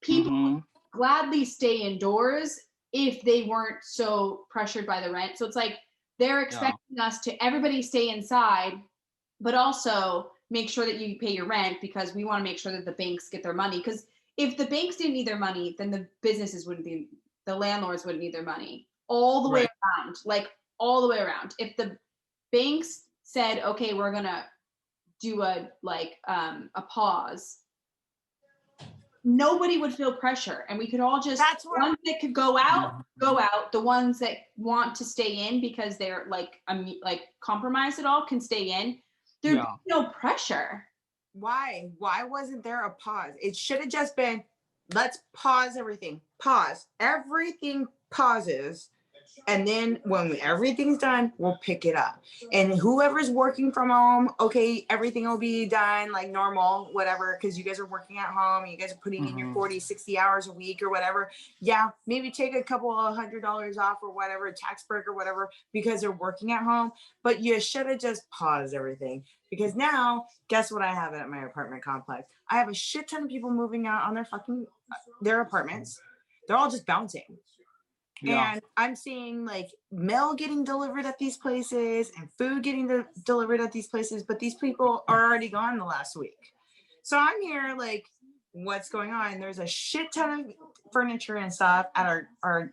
People would gladly stay indoors if they weren't so pressured by the rent. So it's like they're expecting us to everybody stay inside, but also make sure that you pay your rent because we want to make sure that the banks get their money. Because if the banks didn't need their money, then the businesses wouldn't be, the landlords wouldn't need their money. All the way around, like all the way around. If the banks said, okay, we're gonna do a pause, nobody would feel pressure, and we could all just ones that could go out. The ones that want to stay in because they're like compromised at all can stay in. There's no pressure. Why wasn't there a pause? It should have just been, let's pause everything. Pause. Everything pauses. And then when everything's done, we'll pick it up. And whoever's working from home, okay, everything will be done like normal, whatever, because you guys are working at home, you guys are putting in your 40, 60 hours a week or whatever. Yeah, maybe take a couple of $100 off or whatever, a tax break or whatever, because they're working at home. But you should have just paused everything. Because now, guess what I have at my apartment complex? I have a shit ton of people moving out on their apartments. They're all just bouncing. And I'm seeing like mail getting delivered at these places and food getting delivered at these places, but these people are already gone the last week. So I'm here like, what's going on? There's a shit ton of furniture and stuff at our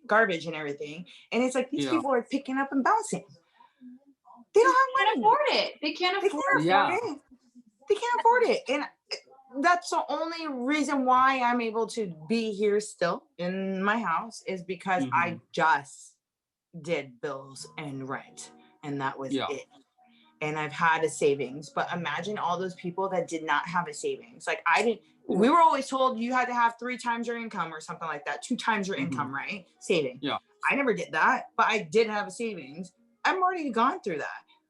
garbage and everything. And it's like these people are picking up and bouncing. They don't have money. Afford it. They can't afford it. They can't afford it. And that's the only reason why I'm able to be here still in my house is because I just did bills and rent, and that was it. And I've had a savings, but imagine all those people that did not have a savings. Like we were always told you had to have 3 times your income or something like that, 2 times your income, right? Saving. Yeah. I never did that, but I did have a savings. I'm already gone through that.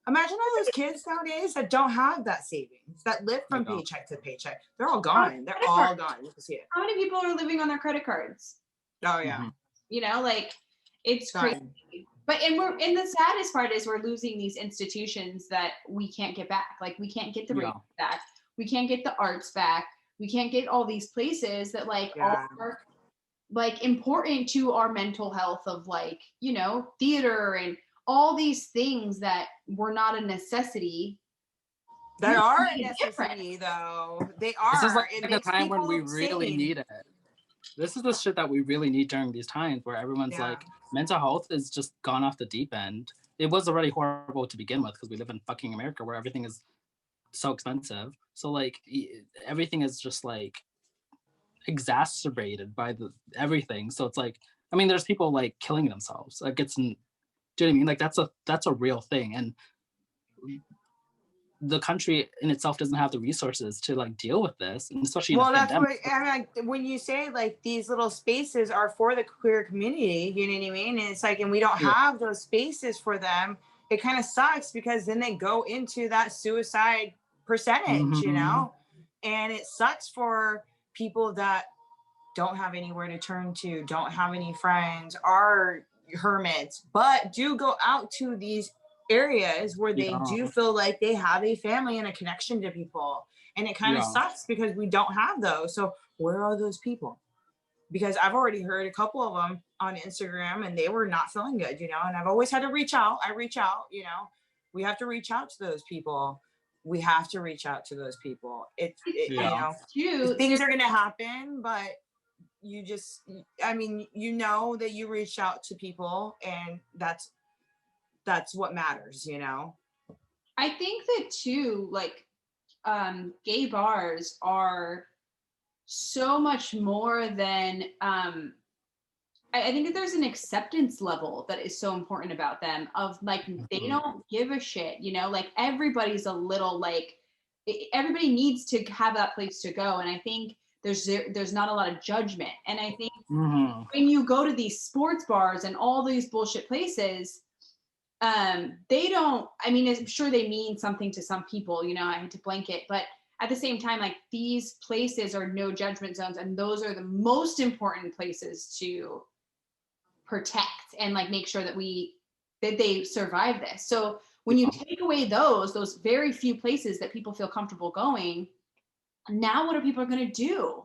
Imagine all those kids nowadays that don't have that savings, that live from paycheck to paycheck. They're all gone. They're all gone. You can see it. How many people are living on their credit cards? Oh, yeah. You know, like, it's crazy. But and the saddest part is we're losing these institutions that we can't get back. Like, we can't get the race back. We can't get the arts back. We can't get all these places that, like, are, like, important to our mental health of, like, you know, theater and all these things that were not a necessity. They are a necessity, though. They are. This is like a time when we really need it. This is the shit that we really need during these times where everyone's like, mental health is just gone off the deep end. It was already horrible to begin with because we live in fucking America where everything is so expensive. So like everything is just like exacerbated by everything. So it's like, I mean, there's people like killing themselves. Like do you know what I mean? Like that's a real thing, and the country in itself doesn't have the resources to like deal with this, and especially in a pandemic. What I mean. When you say like these little spaces are for the queer community, you know what I mean? And it's like, and we don't have those spaces for them. It kind of sucks because then they go into that suicide percentage, you know, and it sucks for people that don't have anywhere to turn to, don't have any friends, are hermits, but do go out to these areas where they do feel like they have a family and a connection to people. And it kind of sucks because we don't have those. So where are those people? because I've already heard a couple of them on Instagram and they were not feeling good, you know, and I've always had to reach out. I reach out, you know, we have to reach out to those people. We have to reach out to those people. You know, things are going to happen, but you just, I mean, you know that you reached out to people and that's what matters, you know? I think that too, like, gay bars are so much more than, I think that there's an acceptance level that is so important about them of like, they don't give a shit, you know, like everybody's a little like, everybody needs to have that place to go. And I think there's not a lot of judgment. And I think when you go to these sports bars and all these bullshit places, they don't, I mean, I'm sure they mean something to some people, you know, I hate to blanket, but at the same time, like these places are no judgment zones. And those are the most important places to protect and like make sure that they survive this. So when you take away those very few places that people feel comfortable going, now what are people going to do?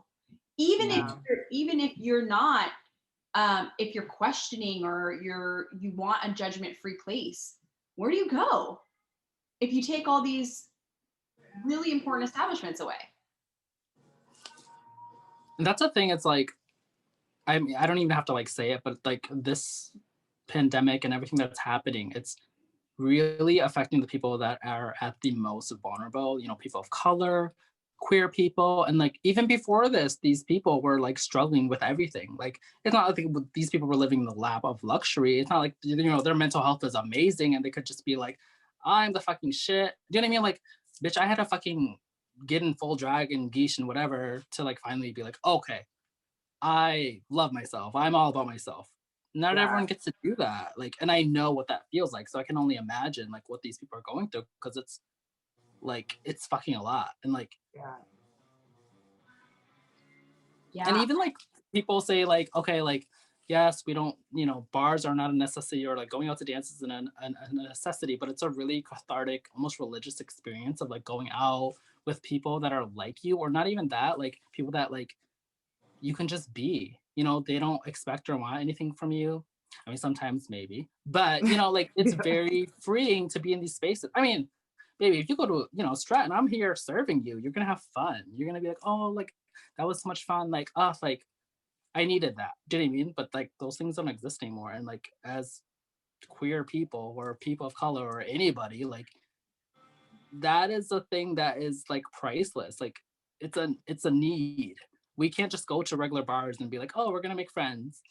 Even if you're not, if you're questioning or you want a judgment-free place, where do you go if you take all these really important establishments away? And that's the thing. It's like, I mean, I don't even have to like say it, but like this pandemic and everything that's happening, it's really affecting the people that are at the most vulnerable, you know, people of color, queer people. And like, even before this, these people were like struggling with everything. Like, it's not like these people were living in the lap of luxury. It's not like, you know, their mental health is amazing and they could just be like, I'm the fucking shit. Do you know what I mean? Like, bitch, I had to fucking get in full drag and geesh and whatever to like finally be like, okay, I love myself. I'm all about myself. Not everyone gets to do that. Like, and I know what that feels like. So I can only imagine like what these people are going through, because it's like, it's fucking a lot. And like, and even like people say like, okay, like, yes, we don't, you know, bars are not a necessity, or like going out to dances is a necessity, but it's a really cathartic, almost religious experience of like going out with people that are like you, or not even that, like people that like you can just be, you know, they don't expect or want anything from you. I mean, sometimes maybe, but you know, like it's very freeing to be in these spaces. I mean, baby, if you go to, you know, Stratton, I'm here serving you, you're gonna have fun. You're gonna be like, oh, like that was so much fun. Like, oh, like I needed that. Do you know what I mean? But like those things don't exist anymore. And like as queer people or people of color or anybody, like that is a thing that is like priceless. Like it's a need. We can't just go to regular bars and be like, oh, we're gonna make friends,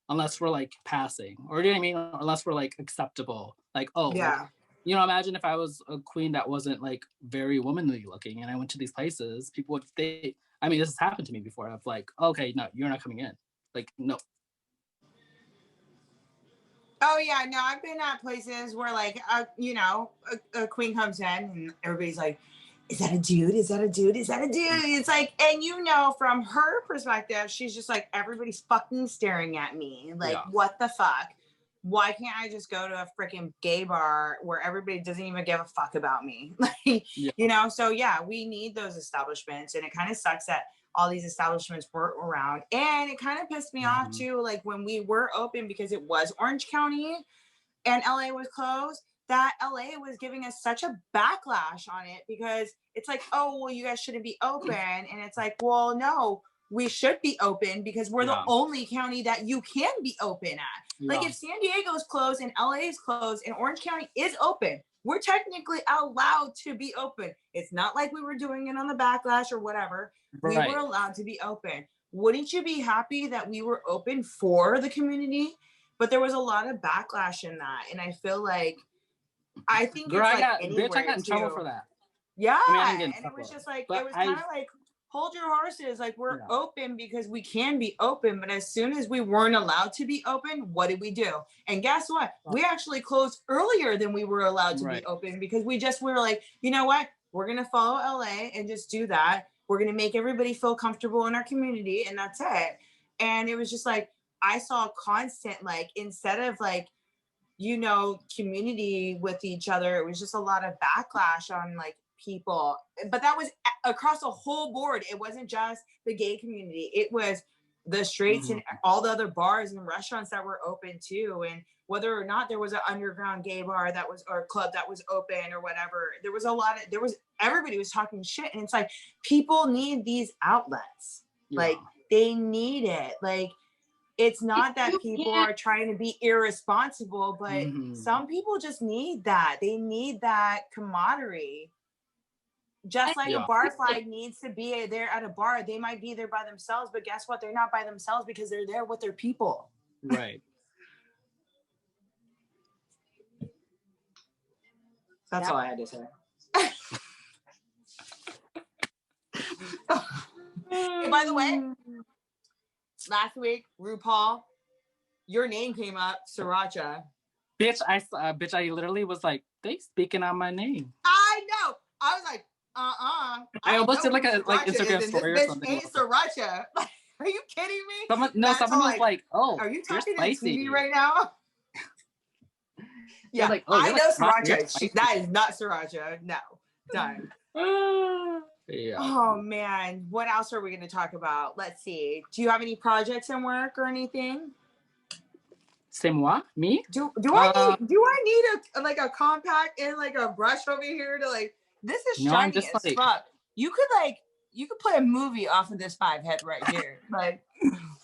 unless we're like passing, or do you know what I mean? Unless we're like acceptable. Like, oh, like, you know, imagine if I was a queen that wasn't like very womanly looking, and I went to these places, people would think. I mean, this has happened to me before. Of like, okay, no, you're not coming in. Like, no. Oh yeah, no, I've been at places where like, you know, a queen comes in and everybody's like, is that a dude? Is that a dude? Is that a dude? It's like, and you know, from her perspective, she's just like, everybody's fucking staring at me. Like, what the fuck? Why can't I just go to a freaking gay bar where everybody doesn't even give a fuck about me? Like, you know, so yeah, we need those establishments. And it kind of sucks that all these establishments weren't around. And it kind of pissed me off too, like when we were open, because it was Orange County and LA was closed, that LA was giving us such a backlash on it, because it's like, oh, well, you guys shouldn't be open. And it's like, well, no, we should be open because we're the only county that you can be open at. Like if San Diego's closed and LA is closed and Orange County is open, we're technically allowed to be open. It's not like we were doing it on the backlash or whatever. We were allowed to be open. Wouldn't you be happy that we were open for the community? But there was a lot of backlash in that. And I feel like, I think Girl, it's like I got in trouble for that. Yeah. I mean, and it was just like, it was kind of like, hold your horses. Like we're open because we can be open. But as soon as we weren't allowed to be open, what did we do? And guess what? We actually closed earlier than we were allowed to be open, because we were like, you know what? We're going to follow LA and just do that. We're going to make everybody feel comfortable in our community. And that's it. And it was just like, I saw constant, like, instead of like, you know, community with each other, it was just a lot of backlash on like people. But that was across the whole board. It wasn't just the gay community. It was the streets and all the other bars and restaurants that were open too. And whether or not there was an underground gay bar that was, or club that was open or whatever, everybody was talking shit. And it's like, people need these outlets. Like, they need it. Like, it's not that people are trying to be irresponsible, but some people just need that. They need that camaraderie. Just like a bar flag needs to be there at a bar. They might be there by themselves, but guess what? They're not by themselves because they're there with their people. Right. That's all I had to say. Hey, by the way, last week, RuPaul, your name came up, Siracha. Bitch, I literally was like, they speaking on my name. I know. I was like, I almost did like a Instagram story or something. Ain't Siracha. Are you kidding me? Someone was like, "Oh, are you talking to spicy. TV right now?" Yeah, like, oh, I know Siracha. That is not Siracha. No, done. Yeah. Oh man, what else are we going to talk about? Let's see. Do you have any projects in work or anything? C'est moi? Me? Do I need a compact and like a brush over here to like? This is shiny as fuck. You could play a movie off of this 5-head right here. Like,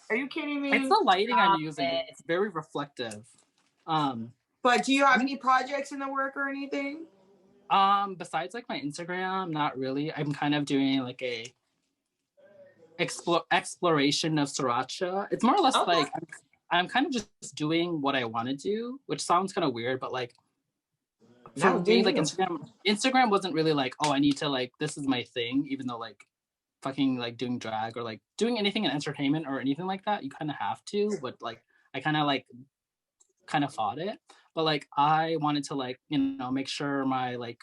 are you kidding me? It's the lighting I'm using. It's very reflective. But do you have any projects in the work or anything? Besides like my Instagram, not really. I'm kind of doing like a exploration of Siracha. It's more or less like I'm kind of just doing what I want to do, which sounds kind of weird, but like for me, like Instagram wasn't really like, oh, I need to like, this is my thing, even though like fucking like doing drag or like doing anything in entertainment or anything like that, you kind of have to, but like I kind of fought it. But like I wanted to like, you know, make sure my like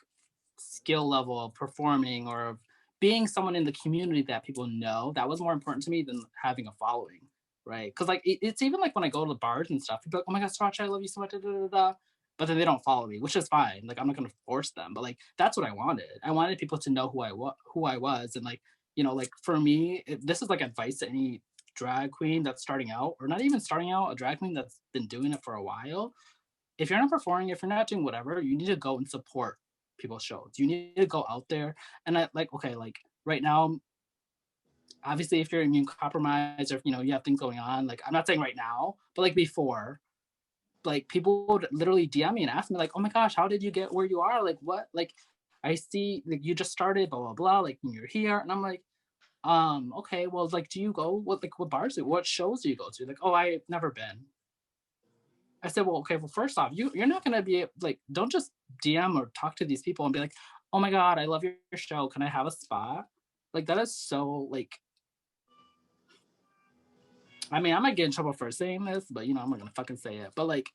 skill level of performing or of being someone in the community that people know, that was more important to me than having a following, right? Because like it's even like when I go to the bars and stuff, people are like, oh my god, Siracha, I love you so much, da, da, da, da. But then they don't follow me, which is fine. Like I'm not gonna force them, but like that's what I wanted. I wanted people to know who I was, and like, you know, like for me, this is like advice to any drag queen that's starting out, or not even starting out, a drag queen that's been doing it for a while. If you're not performing, if you're not doing whatever, you need to go and support people's shows. You need to go out there. And I like, okay, like right now, obviously if you're immune compromised or if, you know, you have things going on, like I'm not saying right now, but like before, like people would literally DM me and ask me like, oh my gosh, how did you get where you are? Like what? Like I see like you just started, blah, blah, blah, like you're here. And I'm like, okay, well, like, do you go, what bars, what shows do you go to? Like, oh, I've never been. I said, well, okay, well, first off, you're not going to be like, don't just DM or talk to these people and be like, oh my God, I love your show. Can I have a spot? Like, that is so like, I mean, I might get in trouble for saying this, but you know, I'm not going to fucking say it. But like,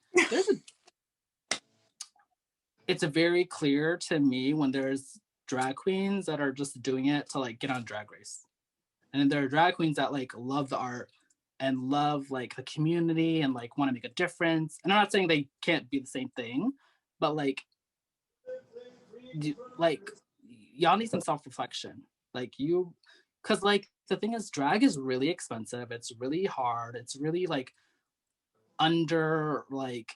it's very clear to me when there's drag queens that are just doing it to like get on Drag Race. And then there are drag queens that like love the art and love like the community and like want to make a difference. And I'm not saying they can't be the same thing, but like y'all need some self-reflection. Like because like the thing is, drag is really expensive. It's really hard. It's really like like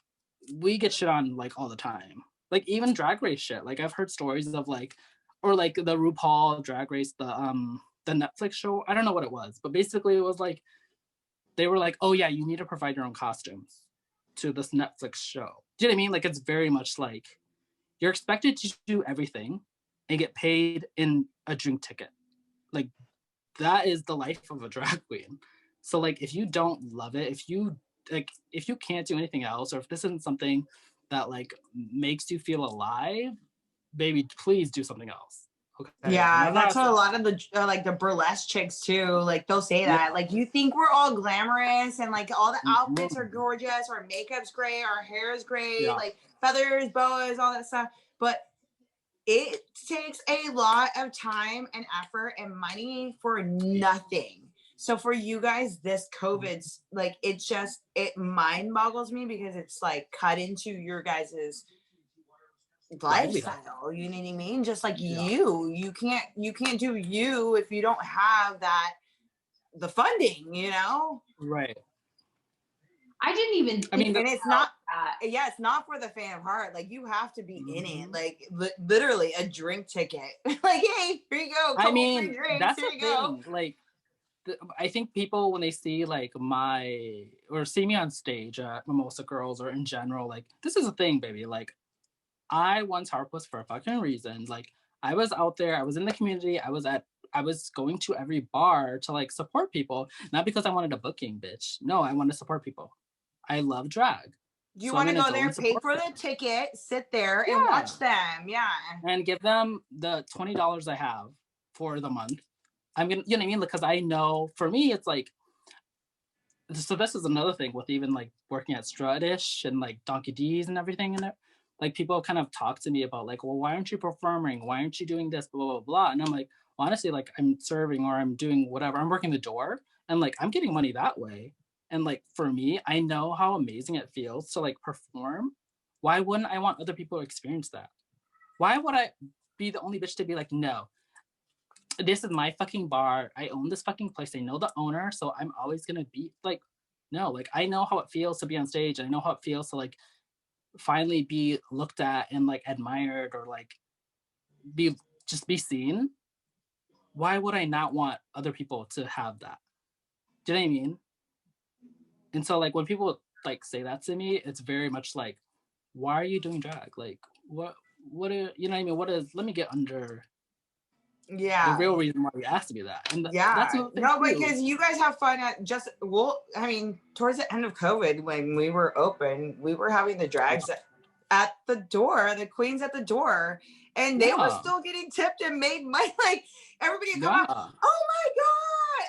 we get shit on like all the time. Like even Drag Race shit. Like I've heard stories of like, or like the RuPaul Drag Race, the Netflix show. I don't know what it was, but basically it was like, they were like, oh yeah, you need to provide your own costumes to this Netflix show. Do you know what I mean? Like it's very much like you're expected to do everything and get paid in a drink ticket. Like that is the life of a drag queen. So like if you don't love it, if you can't do anything else, or if this isn't something that like makes you feel alive, baby, please do something else. Okay. Yeah, that's what a lot of the like the burlesque chicks too. Like they'll say that, like you think we're all glamorous and like all the outfits are gorgeous, our makeup's great, our hair is great, like feathers, boas, all that stuff. But it takes a lot of time and effort and money for nothing. So for you guys, this COVID's like it mind boggles me because it's like cut into your guys's lifestyle, you know what I mean? Just like you can't do you if you don't have that the funding, you know? Right. I didn't even think and it's not that. Yeah, it's not for the faint of heart. Like, you have to be in it. Like, literally a drink ticket. Like, hey, here you go. I mean, free drinks. that's here the you thing. go. Like, I think people, when they see like see me on stage at Mimosa Girls or in general, like, this is a thing, baby. Like, I won Harpus for a fucking reason. Like, I was out there, I was in the community, I was going to every bar to like support people, not because I wanted a booking, bitch. No, I want to support people. I love drag. You want to go there, pay for the ticket, sit there and watch them. Yeah. And give them the $20 I have for the month. I'm gonna, you know what I mean? Because I know for me, it's like, so this is another thing with even like working at Strutish and like Donkey D's and everything. And like, people kind of talk to me about like, well, why aren't you performing? Why aren't you doing this? Blah, blah, blah. And I'm like, honestly, like, I'm serving or I'm doing whatever. I'm working the door and like, I'm getting money that way. And like, for me, I know how amazing it feels to like perform. Why wouldn't I want other people to experience that? Why would I be the only bitch to be like, no, this is my fucking bar. I own this fucking place. I know the owner, so I'm always gonna be like, no, like, I know how it feels to be on stage. I know how it feels to like finally be looked at and like admired or like be seen. Why would I not want other people to have that? Do you know what I mean? And so like, when people like say that to me, it's very much like, why are you doing drag? Like, what are, you know what I mean? What is, let me get under the real reason why you asked me that. And that's another thing too. Because you guys have fun at I mean, towards the end of COVID, when we were open, we were having the drags at the door, the queens at the door, and they were still getting tipped and made money. Like, everybody would come out, oh my God.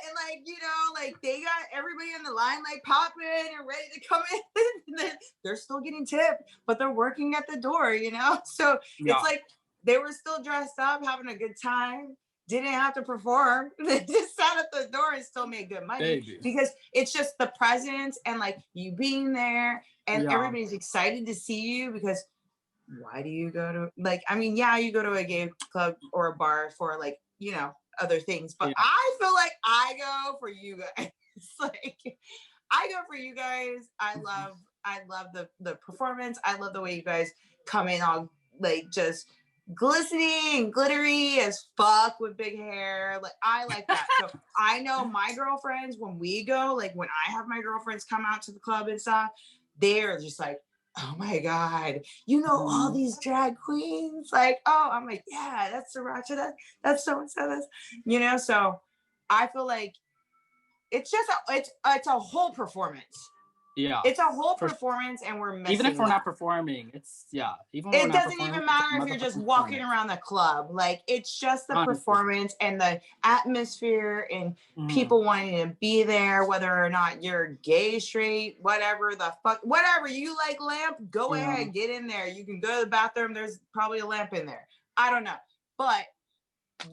And like, you know, like, they got everybody in the line like popping and ready to come in. And then they're still getting tipped, but they're working at the door, you know? So it's like, they were still dressed up, having a good time, didn't have to perform. They just sat at the door and still made good money. Baby. Because it's just the presence and like you being there and everybody's excited to see you. Because why do you go to, like, I mean, yeah, you go to a gay club or a bar for like, you know, other things, but I feel like I go for you guys. Like, I go for you guys. I love the performance. I love the way you guys come in all like just glistening and glittery as fuck with big hair. Like, I like that. So I know my girlfriends, when we go, like when I have my girlfriends come out to the club and stuff, they're just like, oh my God, you know, all these drag queens. Like, oh, I'm like, yeah, that's Siracha, that's so and so, that's, you know. So I feel like it's just it's a whole performance. Yeah, it's a whole performance, and we're missing. Even if we're not performing, it's even it doesn't even matter if you're just walking around the club. Like, it's just the performance and the atmosphere and people wanting to be there, whether or not you're gay, straight, whatever the fuck, whatever you like. Lamp, go ahead, get in there. You can go to the bathroom. There's probably a lamp in there. I don't know, but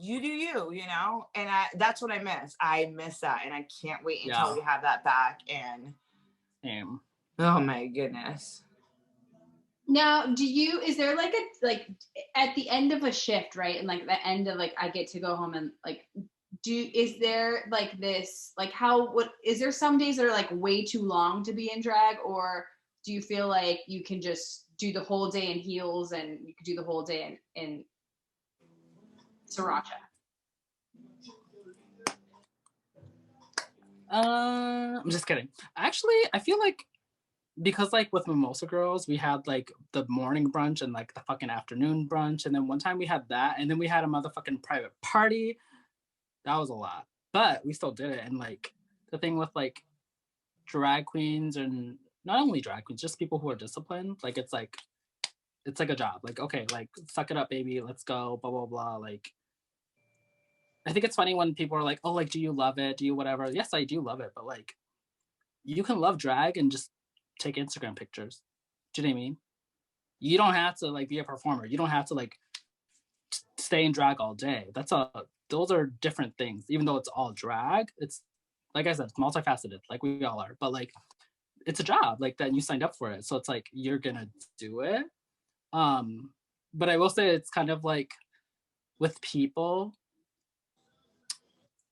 you do you know. And that's what I miss. I miss that, and I can't wait until we have that back. And oh my goodness. Now, is there like at the end of a shift, right? And like the end of like, I get to go home and like, is there like this, like is there some days that are like way too long to be in drag? Or do you feel like you can just do the whole day in heels and you could do the whole day in Siracha? I'm just kidding. Actually, I feel like, because like with Mimosa Girls, we had like the morning brunch and like the fucking afternoon brunch. And then one time we had that, and then we had a motherfucking private party. That was a lot, but we still did it. And like, the thing with like drag queens, and not only drag queens, just people who are disciplined, like, it's like a job. Like, okay, like, suck it up, baby, let's go, blah, blah, blah. Like, I think it's funny when people are like, oh, like, do you love it? Do you whatever? Yes, I do love it. But like, you can love drag and just take Instagram pictures. Do you know what I mean? You don't have to like be a performer. You don't have to like stay in drag all day. Those are different things. Even though it's all drag, it's, like I said, it's multifaceted, like we all are. But like, it's a job like that, and you signed up for it. So it's like, you're gonna do it. But I will say, it's kind of like with people,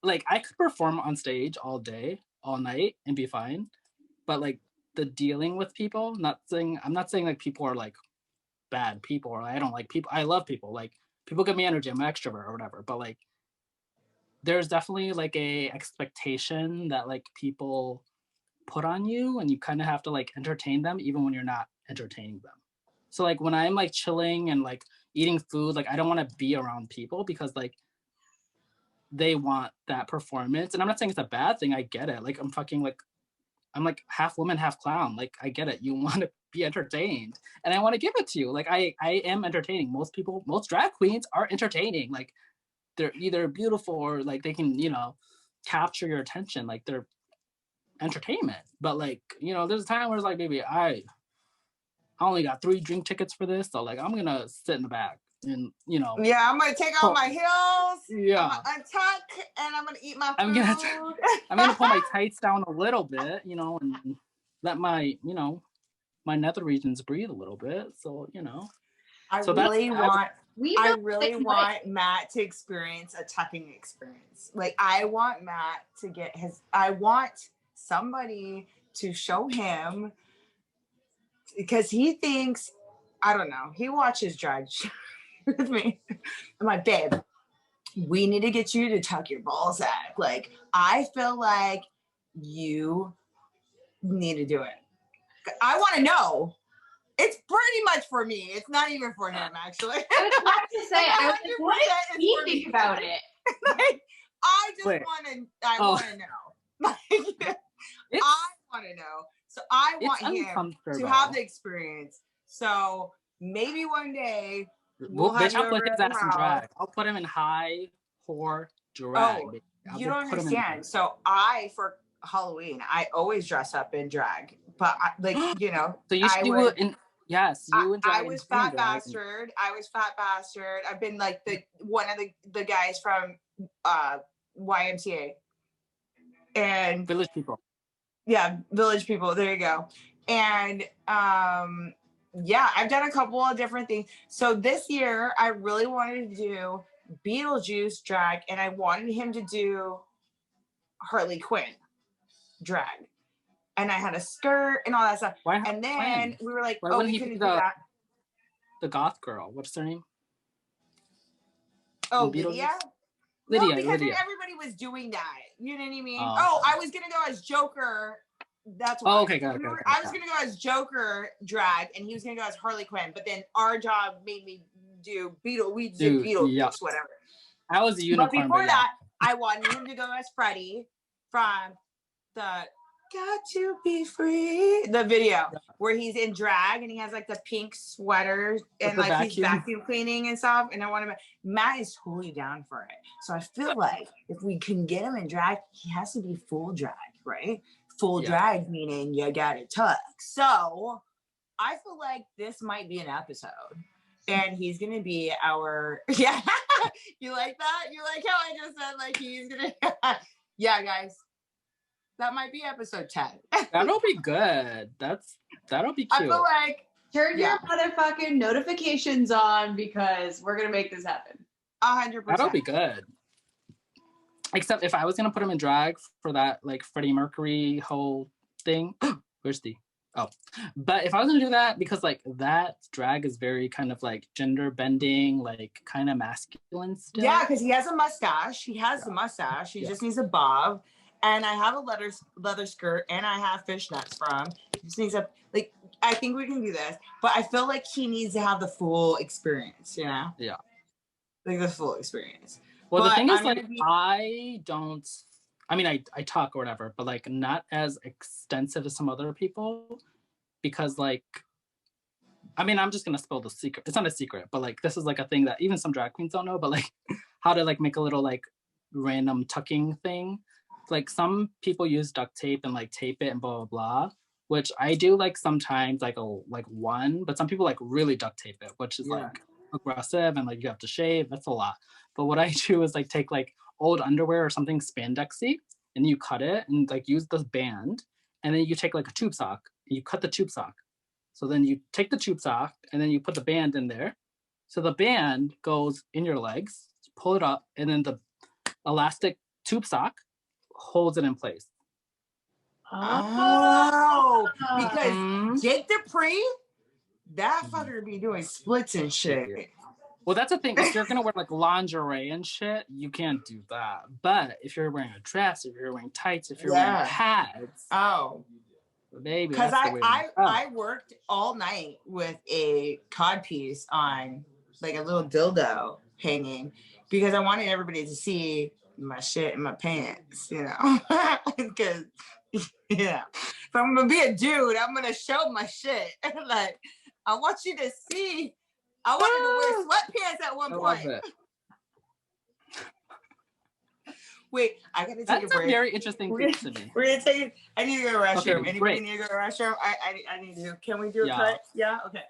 like I could perform on stage all day, all night and be fine. But like the dealing with people, I'm not saying like people are like bad people or I don't like people. I love people. Like people give me energy. I'm an extrovert or whatever. But like there's definitely like a expectation that like people put on you and you kind of have to like entertain them even when you're not entertaining them. So like when I'm like chilling and like eating food, like I don't want to be around people because like they want that performance. And I'm not saying it's a bad thing. I get it. Like I'm like half woman, half clown. Like I get it. You want to be entertained and I want to give it to you. Like I am entertaining. Most drag queens are entertaining. Like they're either beautiful or like they can, you know, capture your attention. Like they're entertainment. But like, you know, there's a time where it's like, baby, I only got 3 drink tickets for this. So like I'm gonna sit in the back and, you know. Yeah, I'm gonna take off my heels. Yeah. I'm gonna untuck and I'm gonna eat my food. I'm gonna pull my tights down a little bit, you know, and let my, you know, my nether regions breathe a little bit. So, you know. I really want Matt to experience a tucking experience. Like I want Matt to I want somebody to show him because he thinks, I don't know, he watches drag with me. I'm like, babe, we need to get you to tuck your balls back. Like, I feel like you need to do it. I want to know. It's pretty much for me. It's not even for him, actually. I was about to say, what does he think about it? Like, I just want to. I want to know. Like, I want to know. So I want him to have the experience. So maybe one day we'll have you over at the house. Drag. I'll put him in high whore drag. Oh, you don't understand. So for Halloween, I always dress up in drag, but you know, so you should do it in. Yes, you and I was fat bastard. I've been like one of the guys from YMCA and Village People. Yeah, Village People. There you go. And yeah, I've done a couple of different things. So this year, I really wanted to do Beetlejuice drag, and I wanted him to do Harley Quinn drag. And I had a skirt and all that stuff. And then we were like, we couldn't do that. The goth girl. What's her name? Oh, Lydia? Lydia. No, because everybody was doing that. You know what I mean? I was going to go as Joker. That's why. Oh, okay, got it. I was going to go as Joker drag, and he was going to go as Harley Quinn. But then our job made me do Beetlejuice, whatever. I was a unicorn. But before that, I wanted him to go as Freddy from the Got to Be Free, the video where he's in drag and he has like the pink sweater and like he's vacuum cleaning and stuff. And I want to, Matt is totally down for it. So I feel like if we can get him in drag, he has to be full drag, right? Full drag meaning you got to tuck. So I feel like this might be an episode. And he's going to be our, you like that? You like how I just said like he's going to, yeah, guys. That might be episode 10. That'll be good. That'll be cute. I feel like turn your motherfucking notifications on because we're gonna make this happen. 100%. That'll be good. Except if I was gonna put him in drag for that like Freddie Mercury whole thing. Where's Steve? Oh, but if I was gonna do that, because like that drag is very kind of like gender bending, like kind of masculine still. Yeah, because he has a mustache. He has the mustache. He just needs a bob. And I have a leather skirt, and I have fishnets from. He just needs I think we can do this, but I feel like he needs to have the full experience, you know? Yeah. Like the full experience. Well, the thing is, like, I talk or whatever, but like not as extensive as some other people, because like, I mean, I'm just gonna spill the secret. It's not a secret, but like this is like a thing that even some drag queens don't know, but like how to like make a little like random tucking thing. Like some people use duct tape and like tape it and blah blah blah, which I do like sometimes like one, but some people like really duct tape it, which is like aggressive and like you have to shave. That's a lot. But what I do is like take like old underwear or something spandexy and you cut it and like use the band, and then you take like a tube sock and you cut the tube sock. So then you take the tube sock and then you put the band in there. So the band goes in your legs, pull it up, and then the elastic tube sock holds it in place. Oh, because Jake Dupree, that fucker be doing splits and shit. Well, that's the thing. If you're gonna wear like lingerie and shit, you can't do that. But if you're wearing a dress, if you're wearing tights, if you're wearing pads, baby, because I worked all night with a codpiece on, like a little dildo hanging, because I wanted everybody to see my shit in my pants, you know, because if I'm gonna be a dude, I'm gonna show my shit. Like, I want you to see. I wanted to wear sweatpants at one point. Wait, I gotta take a break. That's a very interesting thing to me. We're gonna take it. I need to go to the restroom. Okay, anybody need to go to the restroom? I need to. Can we do a cut? Yeah. Okay.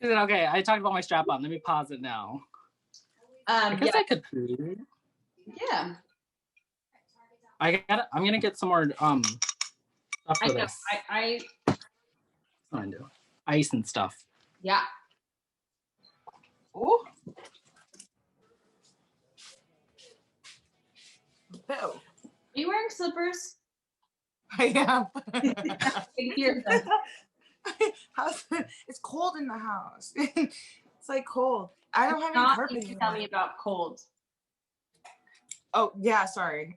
Okay, I talked about my strap on. Let me pause it now. I guess I could pee. Yeah. I'm gonna get some more stuff for this. I do ice and stuff. Yeah. Oh. Are you wearing slippers? I am. I can hear them. It's cold in the house. It's like cold. I don't have any carpet. You can tell me about cold. Oh yeah, sorry.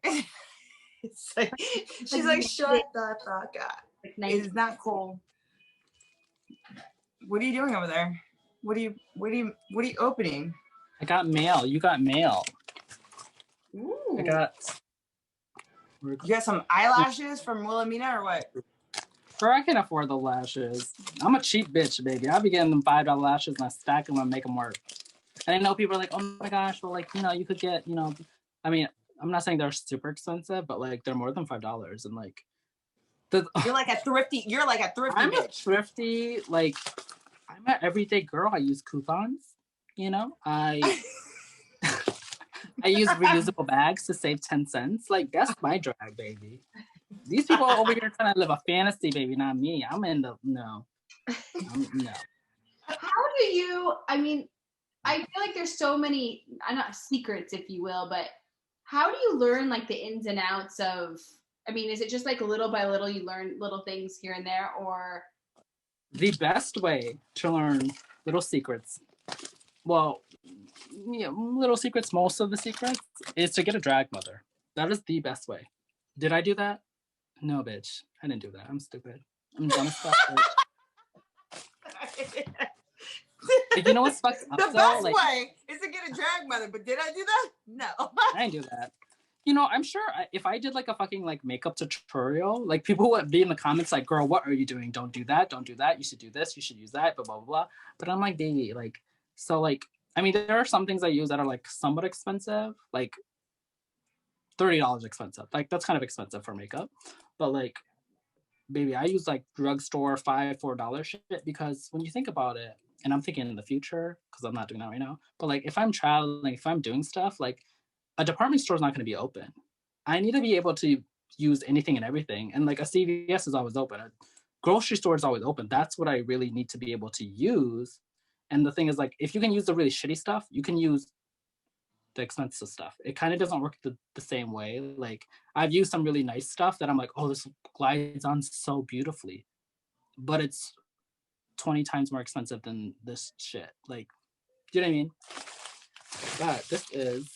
It's like, she's like, shut the fuck up. It's not cold. What are you doing over there? What are you opening? I got mail. You got mail. Ooh. You got some eyelashes from Wilhelmina or what? Girl, I can afford the lashes. I'm a cheap bitch, baby. I'll be getting them $5 lashes and I stack them and make them work. And I know people are like, oh my gosh, well, like, you know, you could get, you know, I mean, I'm not saying they're super expensive, but like they're more than $5 and like you're like a thrifty I'm bitch. A thrifty, like I'm an everyday girl. I use coupons, you know. I use reusable bags to save 10 cents. Like that's my drag, baby. These people are over here trying to live a fantasy, baby, not me. I'm in the no. How do you, I mean, I feel like there's so many, not secrets, if you will, but how do you learn like the ins and outs of, I mean, is it just like little by little you learn little things here and there, or? The best way to learn little secrets, well, yeah, little secrets, most of the secrets, is to get a drag mother. That is the best way. Did I do that? No, bitch. I didn't do that. I'm stupid. I'm dumb as fuck. You know what's fucked up? The best way is to get a drag mother, but did I do that? No. I didn't do that. You know, I'm sure if I did like a fucking like makeup tutorial, like people would be in the comments like, girl, what are you doing? Don't do that. Don't do that. You should do this. You should use that, blah, blah, blah. But I'm like, baby, like, so like, I mean, there are some things I use that are like somewhat expensive, like $30 expensive. Like that's kind of expensive for makeup. But like, baby, I use like drugstore $4 shit because when you think about it, and I'm thinking in the future, because I'm not doing that right now, but like if I'm traveling, if I'm doing stuff, like a department store is not going to be open. I need to be able to use anything and everything. And like a CVS is always open. A grocery store is always open. That's what I really need to be able to use. And the thing is like, if you can use the really shitty stuff, you can use the expensive stuff. It kind of doesn't work the same way. Like I've used some really nice stuff that I'm like, oh, this glides on so beautifully, but it's 20 times more expensive than this shit. Like, do you know what I mean? But this is...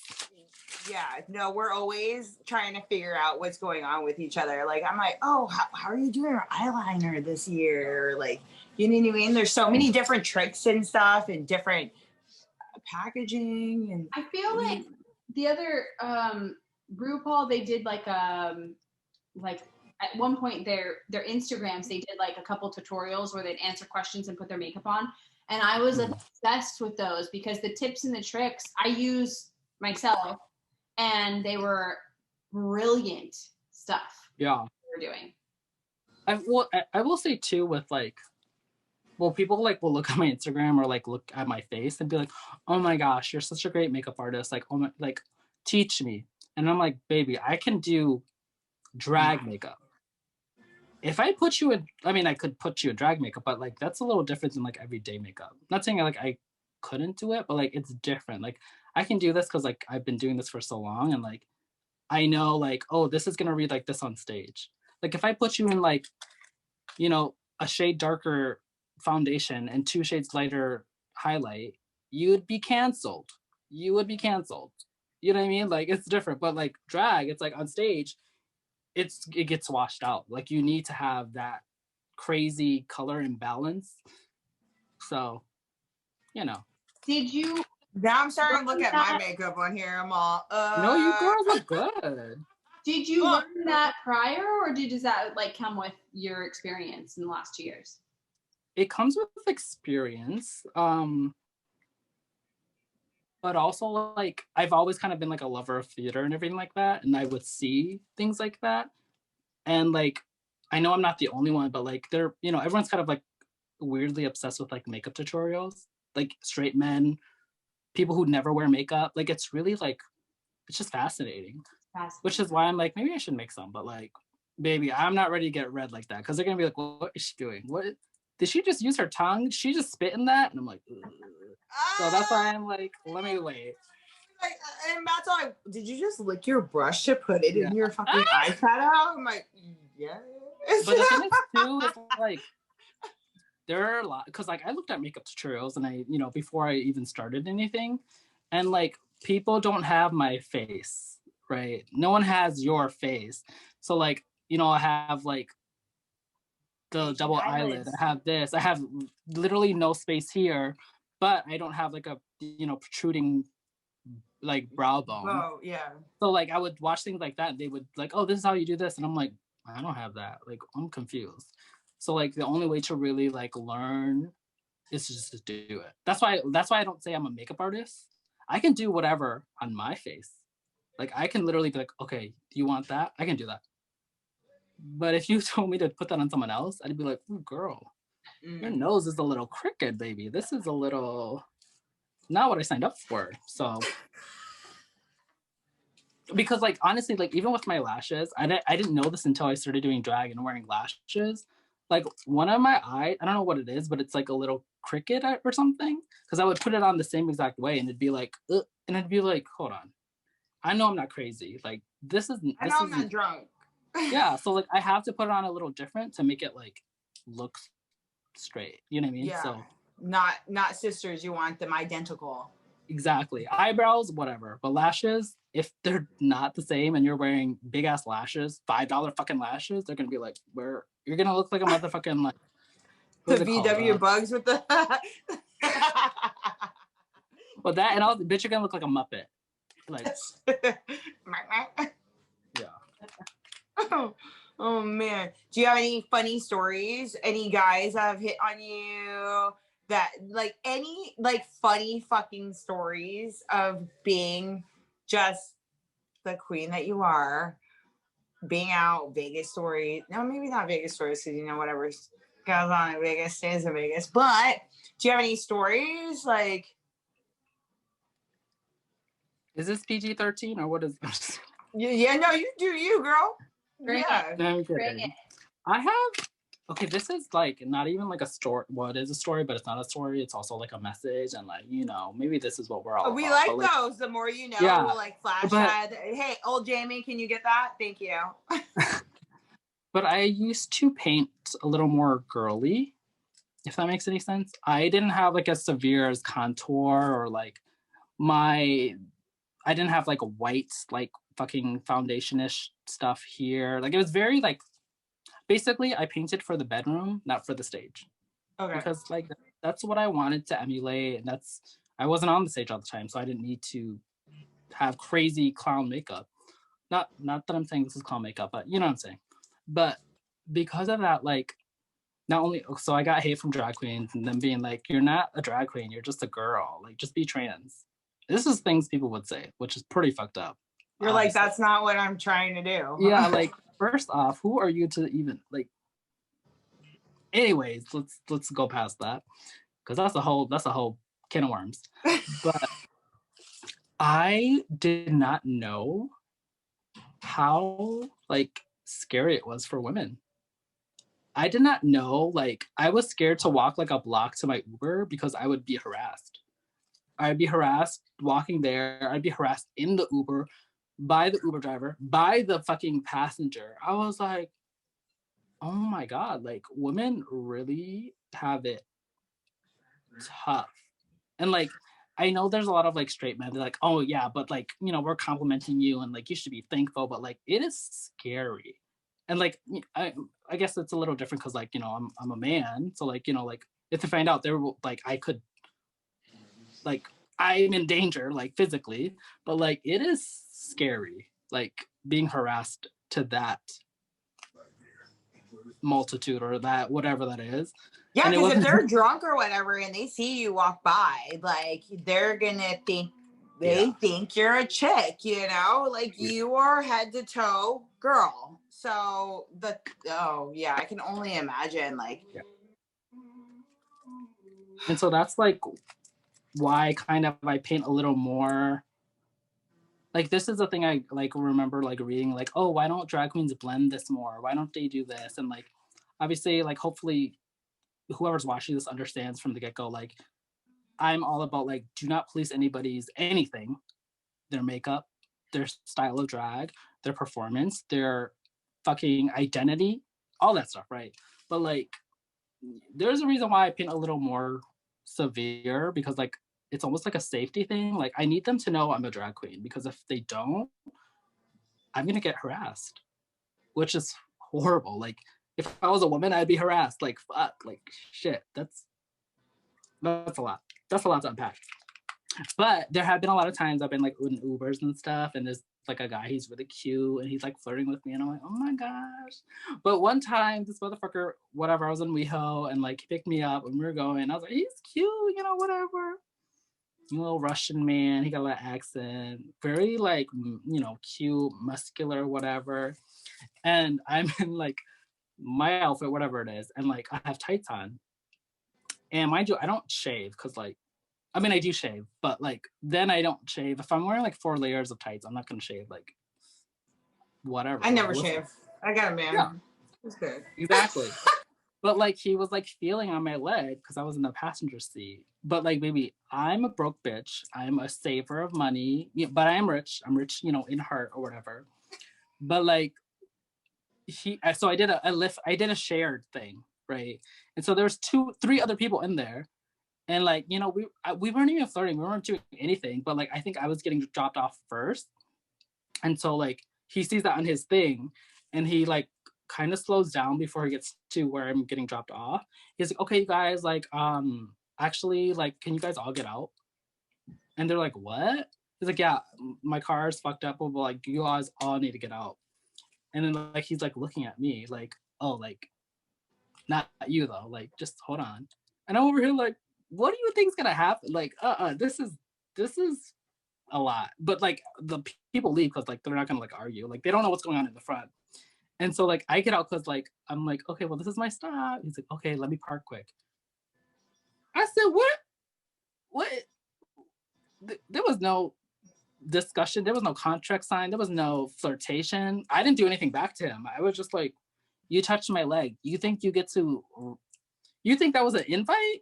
Yeah, no, we're always trying to figure out what's going on with each other. Like, I'm like, oh, how are you doing your eyeliner this year? Or like, you know what I mean? There's so many different tricks and stuff and different packaging. And I feel like the other RuPaul, they did like at one point their Instagrams, they did like a couple tutorials where they'd answer questions and put their makeup on. And I was obsessed with those because the tips and the tricks I use myself. And they were brilliant stuff. Yeah, we were doing. I will say too with like, well, people like will look at my Instagram or like look at my face and be like, oh my gosh, you're such a great makeup artist. Like, oh my, like, teach me. And I'm like, baby, I can do drag makeup. If I put you in, I mean, I could put you in drag makeup, but like that's a little different than like everyday makeup. I'm not saying like I couldn't do it, but like it's different. Like I can do this because like I've been doing this for so long, and like I know like, oh, this is gonna read like this on stage. Like if I put you in like, you know, a shade darker foundation and 2 shades lighter highlight, you would be canceled. You would be canceled. You know what I mean? Like it's different, but like drag, it's like on stage, it gets washed out. Like you need to have that crazy color imbalance. So, you know. Did you? Now I'm starting to look at my makeup on here. I'm all, No, you girls look good. Did you learn that prior, or does that like come with your experience in the last 2 years? It comes with experience. But also like I've always kind of been like a lover of theater and everything like that, and I would see things like that, and like I know I'm not the only one, but like they're, you know, everyone's kind of like weirdly obsessed with like makeup tutorials, like straight men, people who never wear makeup. Like it's really like, it's just fascinating. Which is why I'm like, maybe I should make some, but like, baby, I'm not ready to get red like that, because they're gonna be like, what is she doing? What did she just use her tongue? Did she just spit in that? And I'm like, ugh. So that's why I'm like, let me wait. Like, and that's all. Did you just lick your brush to put it in your fucking eyeshadow? I'm like, yeah. But the thing is too is like, there are a lot, because like I looked at makeup tutorials and I, you know, before I even started anything, and like people don't have my face, right? No one has your face. So like, you know, I have like the double eyelid. I have this. I have literally no space here, but I don't have like a, you know, protruding like brow bone. Oh yeah. So like I would watch things like that and they would like, oh, this is how you do this. And I'm like, I don't have that. Like I'm confused. So like the only way to really like learn is just to do it. That's why I don't say I'm a makeup artist. I can do whatever on my face. Like I can literally be like, okay, do you want that? I can do that. But if you told me to put that on someone else, I'd be like, ooh, girl, your nose is a little crooked, baby. This is a little not what I signed up for. So because like honestly, like even with my lashes, I didn't know this until I started doing drag and wearing lashes. Like one of my eyes, I don't know what it is, but it's like a little crooked or something. Because I would put it on the same exact way, and it'd be like, ugh, and I'd be like, hold on, I know I'm not crazy. Like this is. I know I'm not drunk. Yeah, so like I have to put it on a little different to make it like look straight. You know what I mean? Yeah. So not sisters. You want them identical. Exactly. Eyebrows, whatever. But lashes, if they're not the same and you're wearing big ass lashes, $5 fucking lashes, they're gonna be like, where you're gonna look like a motherfucking like the VW bugs with the well that and all the bitch, you're gonna look like a Muppet. Like yeah. Oh man. Do you have any funny stories? Any guys that have hit on you? That like any like funny fucking stories of being just the queen that you are, being out, Vegas stories. No, maybe not Vegas stories, because you know whatever goes on in Vegas stays in Vegas. But do you have any stories like? Is this PG-13 or what is? Yeah, no, you do you, girl. Bring yeah, it. Bring it. I have. Okay, this is like not even like a story. Well, it is a story, but it's not a story. It's also like a message, and like, you know, maybe this is what we're all. We about, like but, those. The more you know, yeah, we'll like flash that. Hey, old Jamie, can you get that? Thank you. But I used to paint a little more girly, if that makes any sense. I didn't have like as severe as contour or like I didn't have like a white like fucking foundation-ish stuff here. Like it was very like. Basically, I painted for the bedroom, not for the stage. Okay. Because like that's what I wanted to emulate, and I wasn't on the stage all the time, so I didn't need to have crazy clown makeup. Not that I'm saying this is clown makeup, but you know what I'm saying. But because of that, like not only so I got hate from drag queens and them being like, you're not a drag queen, you're just a girl. Like just be trans. This is things people would say, which is pretty fucked up. You're obviously. Like, that's not what I'm trying to do. Yeah, like first off, who are you to even like? Anyways, let's go past that because that's a whole can of worms. But I did not know how like scary it was for women. I did not know, like I was scared to walk like a block to my Uber because I would be harassed. I'd be harassed walking there. I'd be harassed in the Uber by the Uber driver, by the fucking passenger. I was like, oh my God, like women really have it tough. And like, I know there's a lot of like straight men. They're like, oh yeah, but like, you know, we're complimenting you and like you should be thankful, but like it is scary. And like I guess it's a little different because like, you know, I'm a man. So like, you know, like if they find out there like I could like I'm in danger, like physically, but like it is scary, like being harassed to that multitude or that whatever that is. Yeah, because if they're drunk or whatever and they see you walk by, like they're gonna think think you're a chick, you know, like you are head to toe girl. So I can only imagine like. And so that's like why kind of I paint a little more. Like this is the thing I like remember like reading like, oh, why don't drag queens blend this more? Why don't they do this? And like obviously like hopefully whoever's watching this understands from the get-go, like I'm all about like do not police anybody's anything, their makeup, their style of drag, their performance, their fucking identity, all that stuff, right? But like there's a reason why I paint a little more severe because like it's almost like a safety thing. Like I need them to know I'm a drag queen because if they don't, I'm gonna get harassed, which is horrible. Like if I was a woman, I'd be harassed. Like fuck, like shit. That's a lot. That's a lot to unpack. But there have been a lot of times I've been like in Ubers and stuff, and there's like a guy, he's really cute, and he's like flirting with me, and I'm like, oh my gosh. But one time, this motherfucker, whatever, I was in WeHo, and like he picked me up, and we were going. I was like, he's cute, you know, whatever. Little Russian man, he got a little accent, very like, you know, cute, muscular, whatever. And I'm in like my outfit, whatever it is, and like I have tights on. And mind you, I don't shave because like, I mean, I do shave, but like then I don't shave. If I'm wearing like 4 layers of tights, I'm not gonna shave like whatever. I never shave. I got a man. Yeah. It's good. Exactly. But like he was like feeling on my leg because I was in the passenger seat. But like, baby, I'm a broke bitch. I'm a saver of money, but I am rich. I'm rich, you know, in heart or whatever. But like so I did a shared thing, right? And so there's 3 other people in there. And like, you know, we weren't even flirting. We weren't doing anything. But like, I think I was getting dropped off first. And so like, he sees that on his thing and he like kind of slows down before he gets to where I'm getting dropped off. He's like, okay, you guys, like, actually, like, can you guys all get out? And they're like, what? He's like, yeah, my car is fucked up, but like, you guys all need to get out. And then like, he's like looking at me like, oh, like, not you though, like, just hold on. And I'm over here like, what do you think's gonna happen? Like, this is a lot. But like the people leave because like they're not gonna like argue. Like they don't know what's going on in the front. And so like I get out because like I'm like, okay, well, this is my stop. He's like, okay, let me park quick. I said, what? There was no discussion. There was no contract signed. There was no flirtation. I didn't do anything back to him. I was just like, you touched my leg. You think that was an invite?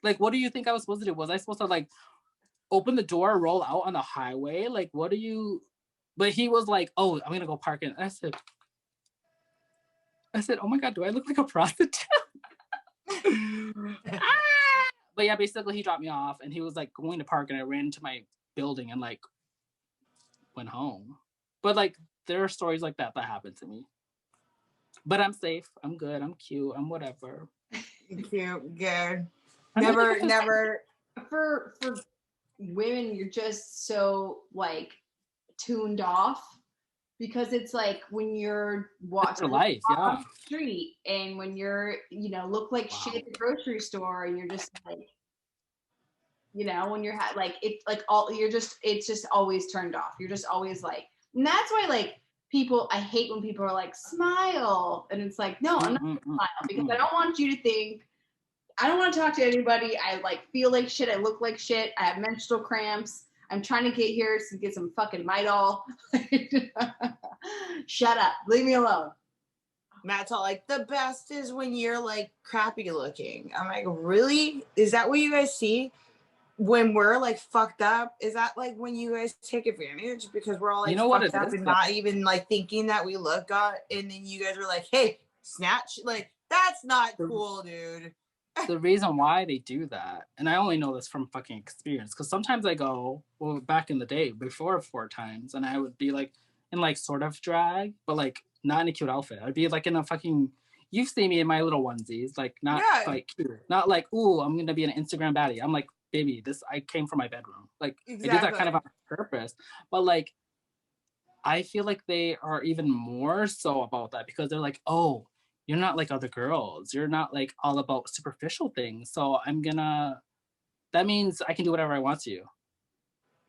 Like, what do you think I was supposed to do? Was I supposed to like open the door, roll out on the highway? Like, what do you? But he was like, oh, I'm gonna go park in. I said, oh my God, do I look like a prostitute? But yeah, basically he dropped me off and he was like going to park and I ran into my building and like went home. But like there are stories like that happen to me. But I'm safe. I'm good. I'm cute. I'm whatever. Cute. Good. Never. For women, you're just so like tuned off because it's like when you're watching life, on the street and when you're, you know, look like shit at the grocery store and you're just like, you know, when you're like, it's like it's just always turned off. You're just always like, and that's why like people, I hate when people are like, smile. And it's like, no, I'm not gonna smile because I don't want you to think, I don't want to talk to anybody. I like feel like shit. I look like shit. I have menstrual cramps. I'm trying to get here to get some fucking Midol. Shut up. Leave me alone. Matt's all like, the best is when you're like crappy looking. I'm like, really? Is that what you guys see? when we're like fucked up, is that like when you guys take advantage because we're all like fucked up and not even like thinking that we look good, and then you guys are like, hey, snatch, like that's not cool, dude. The reason why they do that, and I only know this from fucking experience, because sometimes I go, well, back in the day, before 4 times, and I would be like in like sort of drag, but like not in a cute outfit. I'd be like in a fucking, you see me in my little onesies, like not like cute, not like, ooh, I'm gonna be an Instagram baddie. I'm like, baby, this, I came from my bedroom. Like exactly. I do that kind of on purpose, but like I feel like they are even more so about that because they're like, oh, you're not like other girls. You're not like all about superficial things. So that means I can do whatever I want to you.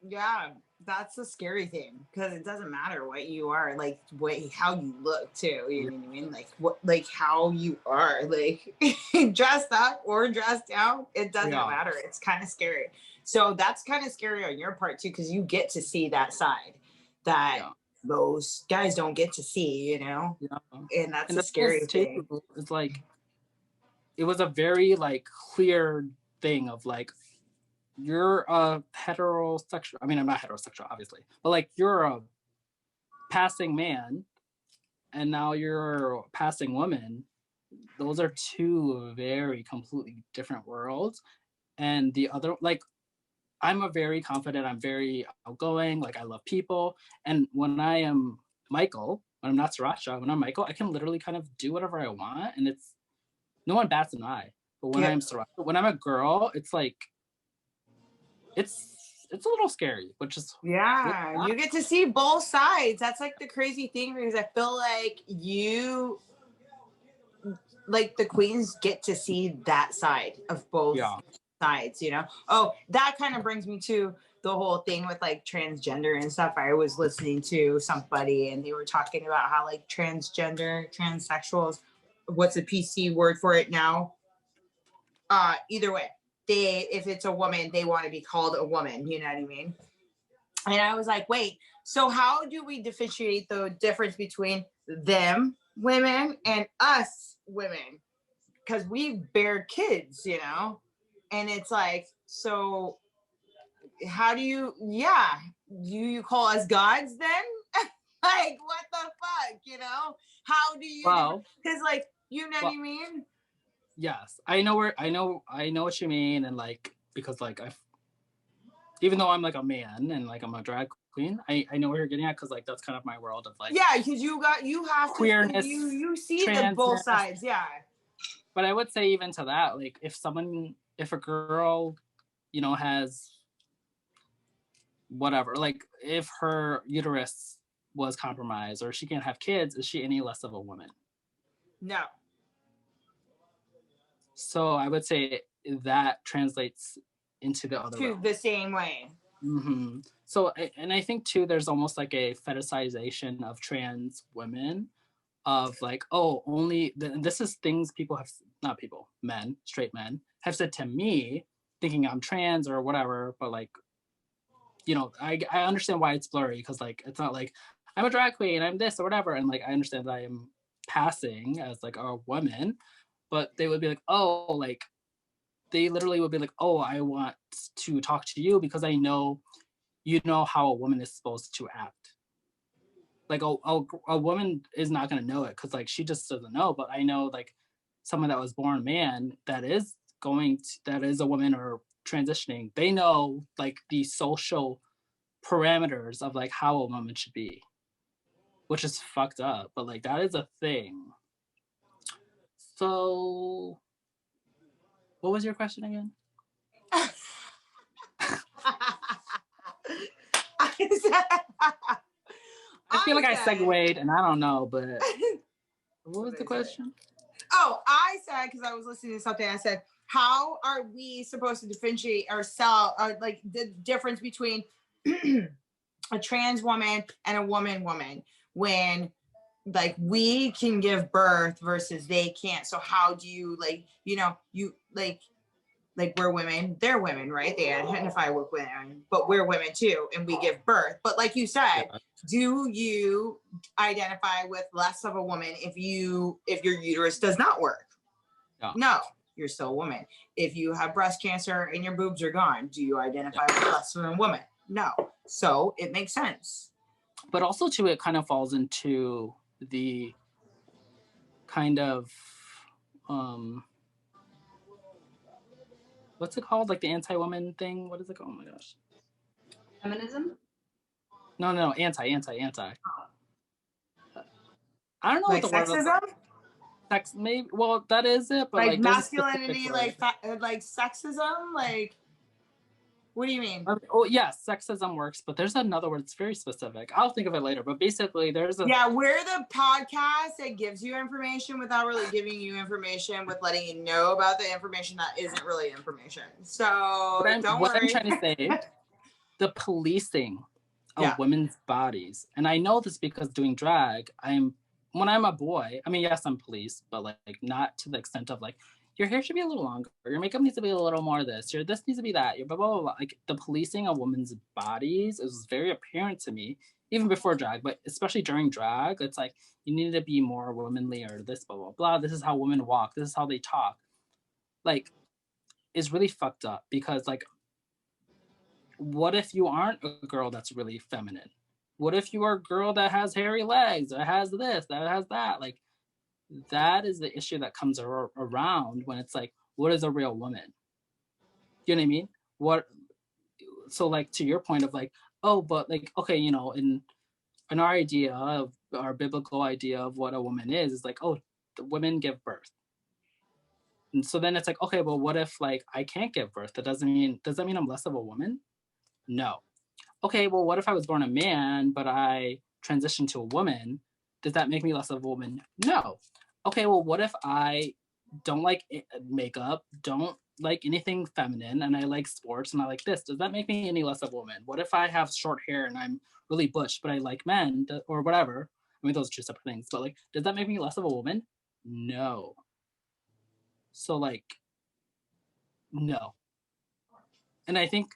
Yeah, that's the scary thing because it doesn't matter what you are, like how you look too. You know what I mean? Like how you are, like dressed up or dressed down. It doesn't matter. It's kind of scary. So that's kind of scary on your part too, because you get to see that side that those guys don't get to see, you know? Yeah. And that's a scary thing. It's like, it was a very like clear thing of like, you're a heterosexual, I mean, I'm not heterosexual, obviously, but like you're a passing man and now you're a passing woman. Those are two very completely different worlds. And the other, like, I'm a very confident, I'm very outgoing, like I love people. And when I am Michael, when I'm not Siracha, when I'm Michael, I can literally kind of do whatever I want and it's, no one bats an eye. But when I'm Siracha, when I'm a girl, it's like, it's a little scary, which is you get to see both sides. That's like the crazy thing because I feel like you, like the queens get to see that side of both sides, you know? Oh, that kind of brings me to the whole thing with like transgender and stuff. I was listening to somebody and they were talking about how like transsexuals, what's a PC word for it now? Either way, if it's a woman, they want to be called a woman, you know what I mean? And I was like, wait, so how do we differentiate the difference between them women and us women? Because we bear kids, you know? And it's like, so how do you call us gods then? Like, what the fuck, you know? How do you, because like, you know what I mean? Yes, I know what you mean, and like because like even though I'm like a man and like I'm a drag queen, I know where you're getting at because like that's kind of my world of like because you have queerness, you see the both sides, But I would say even to that, like if a girl, you know, has whatever, like if her uterus was compromised or she can't have kids, is she any less of a woman? No. So I would say that translates into the other realm. The same way. Mm-hmm. So, and I think too, there's almost like a fetishization of trans women, of like, oh, only this is things men, straight men have said to me, thinking I'm trans or whatever. But like, you know, I understand why it's blurry because like it's not like I'm a drag queen, I'm this or whatever, and like I understand that I am passing as like a woman. But they would be like, oh, like, they literally would be like, oh, I want to talk to you because I know you know how a woman is supposed to act. Like, a woman is not going to know it because, like, she just doesn't know. But I know, like, someone that was born man that is a woman or transitioning, they know, like, the social parameters of, like, how a woman should be, which is fucked up. But, like, that is a thing. So, what was your question again? I feel like I segued and I don't know, but what was the question? Oh, I said, because I was listening to something, I said, how are we supposed to differentiate ourselves, like the difference between a trans woman and a woman when like we can give birth versus they can't. So how do you, like, you know, you like we're women, they're women, right? They identify with women, but we're women too, and we give birth. But like you said, do you identify with less of a woman if your uterus does not work? No, You're still a woman. If you have breast cancer and your boobs are gone, do you identify as less than a woman? No. So it makes sense. But also too, it kind of falls into the kind of what's it called? Like the anti-woman thing? What is it called? Oh my gosh. Feminism? No, anti. I don't know like what the sexism? word is. Sex, maybe. Well, that is it, but like there's masculinity, like sexism, like what do you mean? Oh yes, sexism works, but there's another word that's very specific. I'll think of it later. But basically, there's a we're the podcast that gives you information without really giving you information, with letting you know about the information that isn't really information. So don't worry. I'm trying to say, the policing of women's bodies, and I know this because doing drag, when I'm a boy, I mean, yes, I'm policed, but like not to the extent of like, your hair should be a little longer, your makeup needs to be a little more this, your this needs to be that, your blah, blah, blah, blah. Like the policing of women's bodies is very apparent to me, even before drag, but especially during drag. It's like, you need to be more womanly or this, blah, blah, blah. This is how women walk. This is how they talk. Like, it's really fucked up because like, what if you aren't a girl that's really feminine? What if you are a girl that has hairy legs, that has this, that has that? Like, that is the issue that comes around when it's like, what is a real woman? You know what I mean? So like, to your point of like, oh, but like, okay, you know, in our idea of our biblical idea of what a woman is like, oh, the women give birth. And so then it's like, okay, well, what if like I can't give birth? Does that mean I'm less of a woman? No. Okay, well, what if I was born a man, but I transitioned to a woman? Does that make me less of a woman? No. Okay, well, what if I don't like makeup, don't like anything feminine, and I like sports and I like this? Does that make me any less of a woman? What if I have short hair and I'm really butch, but I like men or whatever? I mean, those are two separate things, but like, does that make me less of a woman? No. So like, no. And I think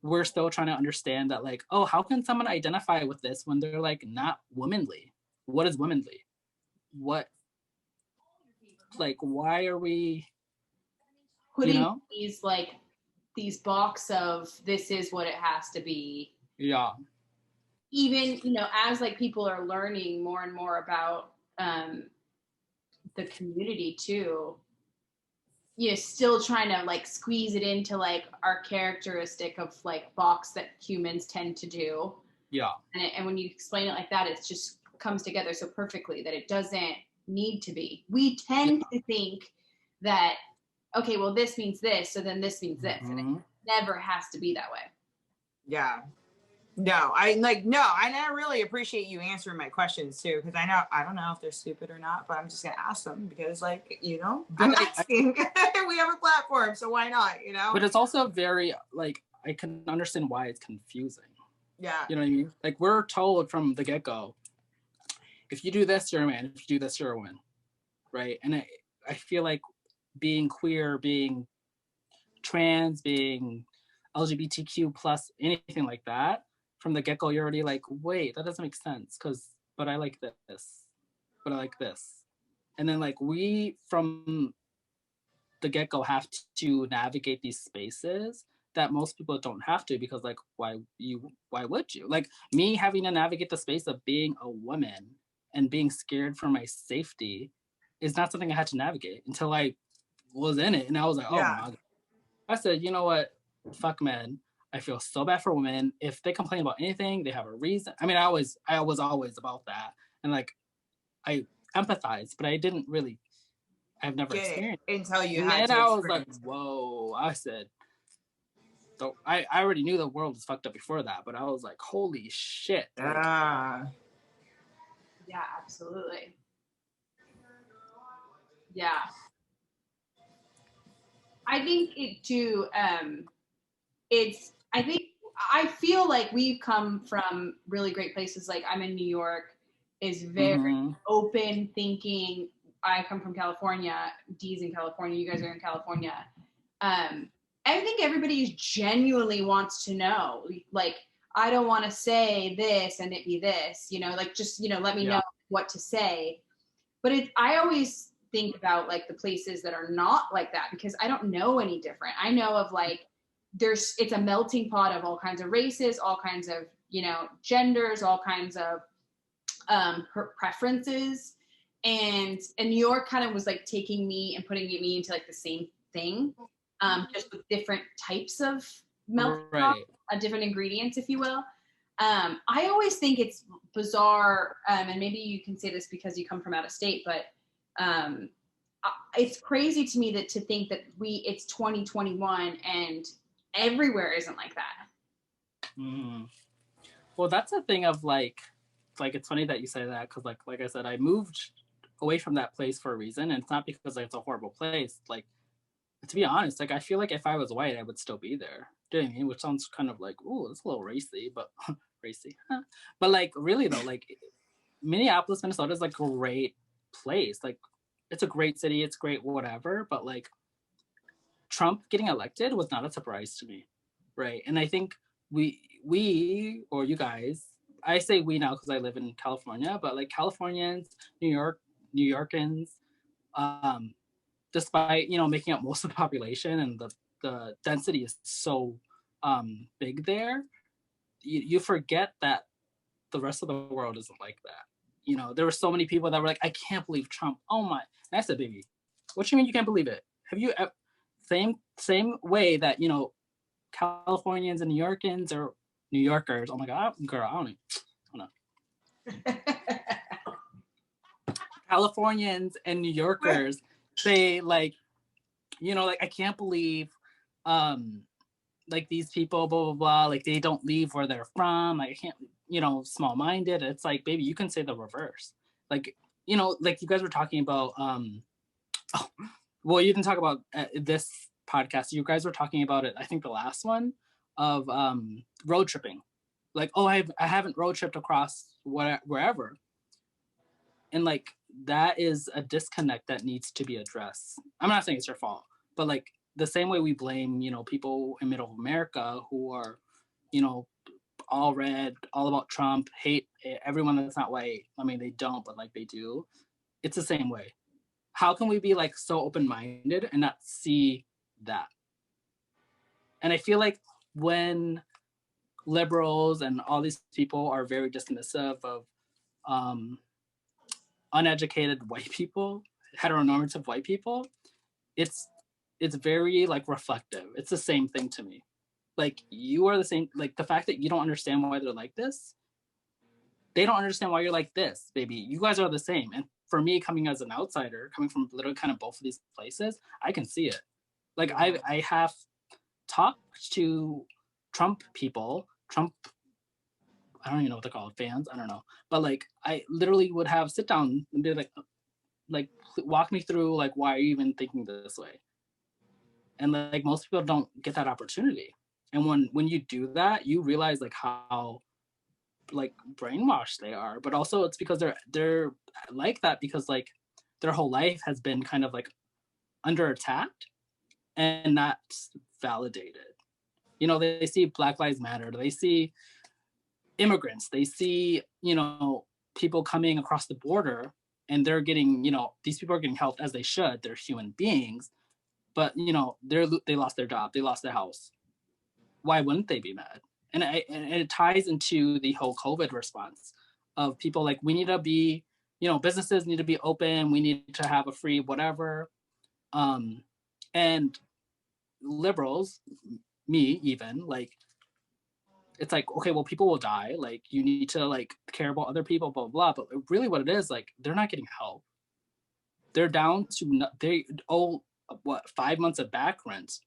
we're still trying to understand that like, oh, how can someone identify with this when they're like not womanly? What is womanly? What, like, why are we putting these box of this is what it has to be? Yeah. Even, you know, as like people are learning more and more about the community too, you're still trying to like squeeze it into like our characteristic of like box that humans tend to do. Yeah. And when you explain it like that, it just comes together so perfectly that it doesn't need to be. We tend to think that, okay, well, this means this, so then this means this. And it never has to be that way. Yeah. No, and I really appreciate you answering my questions too, because I don't know if they're stupid or not, but I'm just gonna ask them because, like, you know, I'm asking. We have a platform, so why not? You know. But it's also very like, I can understand why it's confusing. Yeah. You know what I mean? Like, we're told from the get-go, if you do this, you're a man. If you do this, you're a woman, right? And I feel like being queer, being trans, being LGBTQ plus, anything like that, from the get-go, you're already like, wait, that doesn't make sense, but I like this, but I like this. And then like, we from the get-go have to navigate these spaces that most people don't have to, because like, why would you? Like, me having to navigate the space of being a woman and being scared for my safety is not something I had to navigate until I was in it. And I was like, oh my God. I said, you know what? Fuck men. I feel so bad for women. If they complain about anything, they have a reason. I mean, I was always about that. And like, I empathize, but I've never experienced it until you and had then to. I was like, whoa. I said, so I already knew the world was fucked up before that, but I was like, holy shit. Yeah, absolutely. Yeah. I think it too, I feel like we've come from really great places. Like, I'm in New York, is very open thinking. I come from California. Dee's in California. You guys are in California. I think everybody genuinely wants to know. Like, I don't want to say this and it be this, you know, like, just, you know, let me know what to say. But I always think about like the places that are not like that, because I don't know any different. I know of like, it's a melting pot of all kinds of races, all kinds of, genders, all kinds of preferences. And New York kind of was like taking me and putting me into like the same thing, just with different types of melting pot, different ingredients, if you will. I always think it's bizarre, and maybe you can say this because you come from out of state, but it's crazy to me to think that it's 2021 and everywhere isn't like that. Mm. Well, that's a thing of like it's funny that you say that, because like I said, I moved away from that place for a reason, and it's not because it's a horrible place. Like, to be honest, like I feel like if I was white, I would still be there. Do you know what I mean? Which sounds kind of like, ooh, it's a little racy, but racy. But like really though, like Minneapolis, Minnesota is like a great place. Like it's a great city, it's great whatever, but like Trump getting elected was not a surprise to me. Right. And I think we or you guys, I say we now because I live in California, but like Californians, New Yorkans, despite making up most of the population and the density is so big there, you forget that the rest of the world isn't like that. There were so many people that were like, I can't believe Trump. Oh my! And I said, baby, what you mean you can't believe it? Have you same way that Californians and New Yorkans or New Yorkers? Oh my God, girl, I don't know. Californians and New Yorkers say like, like I can't believe, like these people, blah blah blah, like they don't leave where they're from. Like I can't, small-minded. It's like, baby, you can say the reverse. Like, like you guys were talking about. Well, you didn't talk about this podcast. You guys were talking about it. I think the last one of road tripping. Like, oh, I haven't road tripped across wherever. And like that is a disconnect that needs to be addressed. I'm not saying it's your fault, but like the same way we blame, people in middle America who are, all red, all about Trump, hate everyone that's not white. I mean, they don't, but like they do. It's the same way. How can we be like so open-minded and not see that? And I feel like when liberals and all these people are very dismissive of uneducated white people, heteronormative white people, it's very like reflective. It's the same thing to me. Like you are the same, like the fact that you don't understand why they're like this, they don't understand why you're like this, baby. You guys are the same. And for me, coming as an outsider, coming from literally kind of both of these places, I can see it. Like I have talked to Trump people, I don't even know what they're called, fans, I don't know. But like I literally would have sit down and be like walk me through like why are you even thinking this way? And like most people don't get that opportunity. And when you do that, you realize like how like brainwashed they are. But also it's because they're like that because like their whole life has been kind of like under attack and not validated. They see Black Lives Matter, they see immigrants, they see people coming across the border and they're getting these people are getting helped as they should. They're human beings, but they lost their job, they lost their house. Why wouldn't they be mad? And it ties into the whole COVID response of people like, we need to be, businesses need to be open, we need to have a free whatever. And liberals, me even, like, it's like, okay, well, people will die. Like, you need to like care about other people, blah, blah, blah. But really what it is, like, they're not getting help. They're down to, they owe, 5 months of back rent.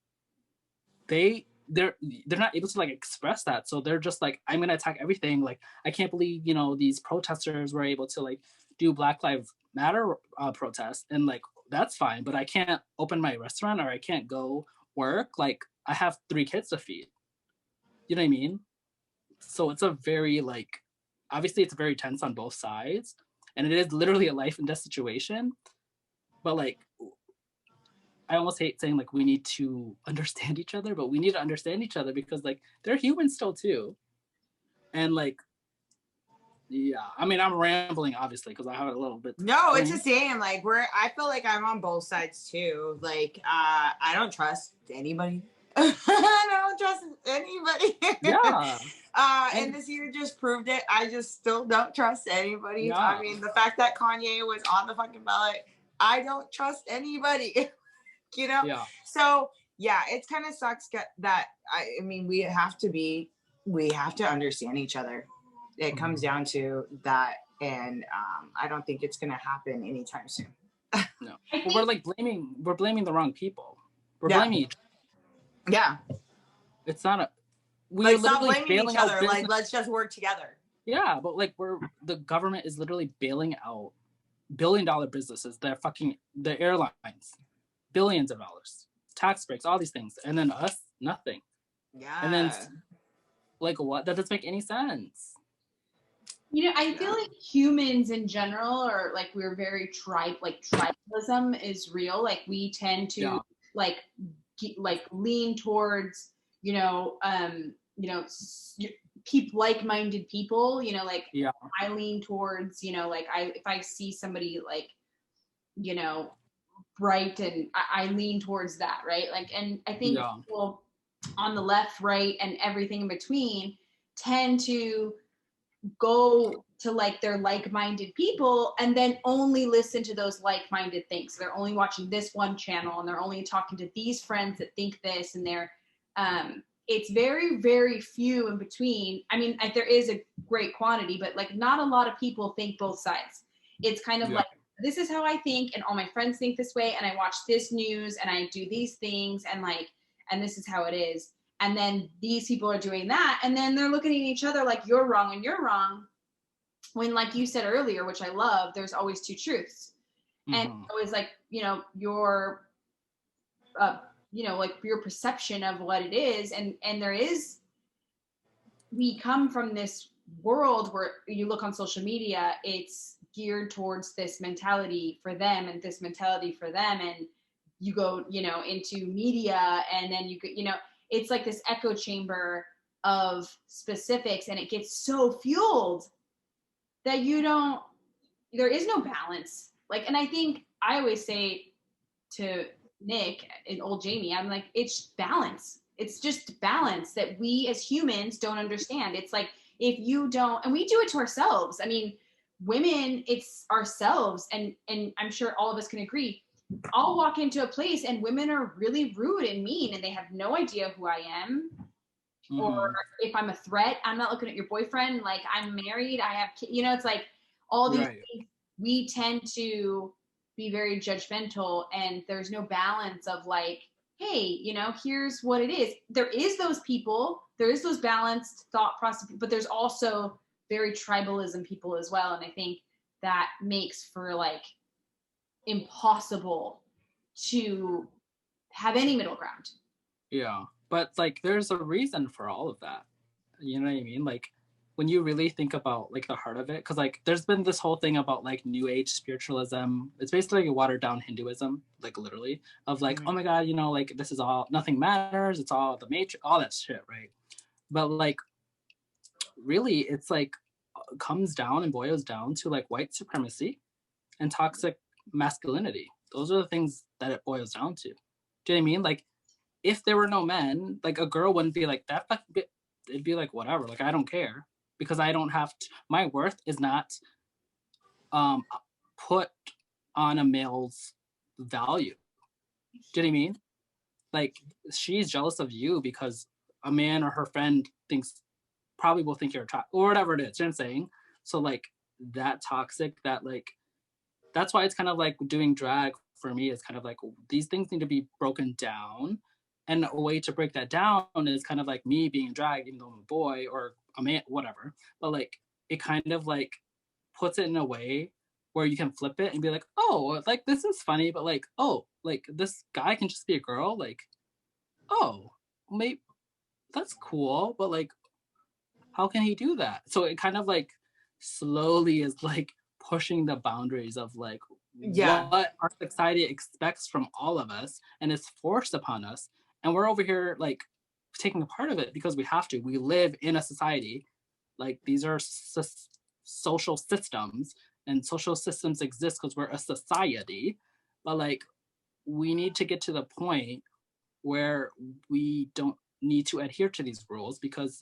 They're not able to like express that, so they're just like, I'm gonna attack everything. Like I can't believe these protesters were able to like do Black Lives Matter protests, and like that's fine, but I can't open my restaurant or I can't go work. Like I have 3 kids to feed. You know what I mean? So it's a very like, obviously it's very tense on both sides, and it is literally a life and death situation. But like, I almost hate saying like we need to understand each other, but we need to understand each other because like they're humans still too. And like Yeah, I mean, I'm rambling obviously because I have a little bit. No, it's the same. Like I feel like I'm on both sides too. Like I don't trust anybody. I don't trust anybody. Yeah. And this year just proved it. I just still don't trust anybody. Yeah. I mean, the fact that Kanye was on the fucking ballot, I don't trust anybody. You know? Yeah. So yeah, it kind of sucks that I mean we have to understand each other. It comes down to that, and I don't think it's gonna happen anytime soon. No. Well, we're blaming the wrong people. We're blaming each other. Yeah. It's not a like stop blaming each other. Like let's just work together. Yeah, but like the government is literally bailing out billion-dollar businesses, the airlines, billions of dollars, tax breaks, all these things, and then us, nothing. Yeah. And then like what? That doesn't make any sense. You know, I feel like humans in general are like we're very tribalism is real. Like we tend to like lean towards keep like-minded people. You know, like I lean towards like if I see somebody like bright and I lean towards that, right? Like, and I think people on the left, right, and everything in between tend to go to like their like-minded people and then only listen to those like-minded things. So they're only watching this one channel and they're only talking to these friends that think this, and they're it's very, very few in between. I mean, like, there is a great quantity, but like not a lot of people think both sides. It's kind of like, this is how I think and all my friends think this way and I watch this news and I do these things and this is how it is. And then these people are doing that. And then they're looking at each other like you're wrong and you're wrong. When, like you said earlier, which I love, there's always two truths. And always like, your, like your perception of what it is. And we come from this world where you look on social media, it's geared towards this mentality for them and this mentality for them. And you go, into media and then you could, it's like this echo chamber of specifics, and it gets so fueled that there is no balance. Like, and I think I always say to Nick and old Jamie, I'm like, it's balance. It's just balance that we as humans don't understand. It's like, if you don't, and we do it to ourselves. I mean, women, it's ourselves. And I'm sure all of us can agree. I'll walk into a place and women are really rude and mean and they have no idea who I am. Or if I'm a threat, I'm not looking at your boyfriend. Like, I'm married, I have kids, it's like all these things. We tend to be very judgmental and there's no balance of like, hey, here's what it is. There is those people, there is those balanced thought process, but there's also very tribalism people as well. And I think that makes for like impossible to have any middle ground. Yeah, but like there's a reason for all of that. You know what I mean? Like when you really think about like the heart of it, because like there's been this whole thing about like new age spiritualism. It's basically like a watered down Hinduism, like literally, of like, oh my God, like this is all, nothing matters, it's all the matrix, all that shit, right? But like really it's like comes down and boils down to like white supremacy and toxic masculinity. Those are the things that it boils down to. Do you know what I mean? Like if there were no men, like a girl wouldn't be like that fucking bit. It'd be like whatever, like I don't care, because I don't have to, my worth is not put on a male's value. Do you know what I mean? Like she's jealous of you because a man or her friend probably will think you're attractive or whatever it is. You know what I'm saying? So like that toxic, that like, that's why it's kind of like doing drag for me is kind of like these things need to be broken down. And a way to break that down is kind of like me being dragged, even though I'm a boy or a man, whatever. But like, it kind of like puts it in a way where you can flip it and be like, oh, like this is funny, but like, oh, like this guy can just be a girl. Like, oh, maybe that's cool, but like, how can he do that? So it kind of like slowly is like pushing the boundaries of like what our society expects from all of us and is forced upon us. And we're over here like taking a part of it because we have to. We live in a society. Like these are social systems, and social systems exist because we're a society, but like we need to get to the point where we don't need to adhere to these rules because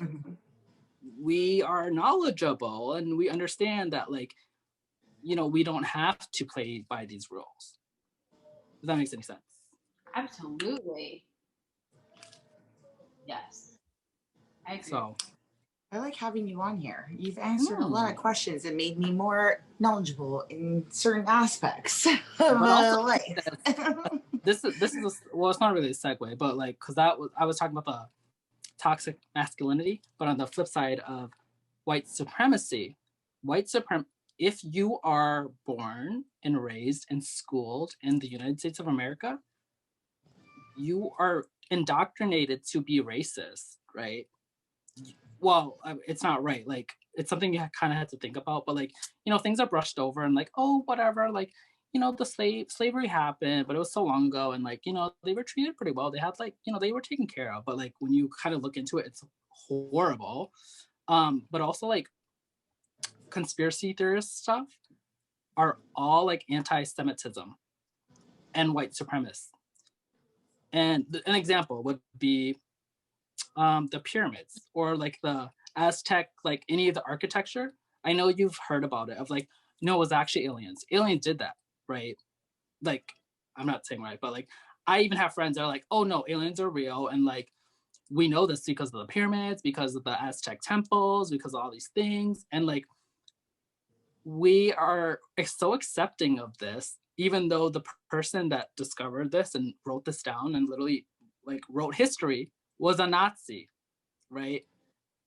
we are knowledgeable and we understand that, like, you know, we don't have to play by these rules. If that makes any sense. Absolutely. Yes. I agree. So I like having you on here. You've answered a lot of questions and made me more knowledgeable in certain aspects of life. this is well, it's not really a segue, but like, because I was talking about the toxic masculinity, but on the flip side of white supremacy, if you are born and raised and schooled in the United States of America, you are indoctrinated to be racist, right? Well, it's not right. Like, it's something you kind of have to think about, but like, you know, things are brushed over and like, oh, whatever, like, you know, the slavery happened, but it was so long ago, and like, you know, they were treated pretty well. They had, like, you know, they were taken care of, but like when you kind of look into it, it's horrible. But also like conspiracy theorist stuff are all like anti-Semitism and white supremacists. And an example would be the pyramids or like the Aztec, like any of the architecture. I know you've heard about it of like, no, it was actually aliens. Aliens did that, right? Like, I'm not saying right, but like, I even have friends that are like, oh no, aliens are real. And like, we know this because of the pyramids, because of the Aztec temples, because of all these things. And like, we are so accepting of this, even though the person that discovered this and wrote this down and literally like wrote history was a Nazi, right?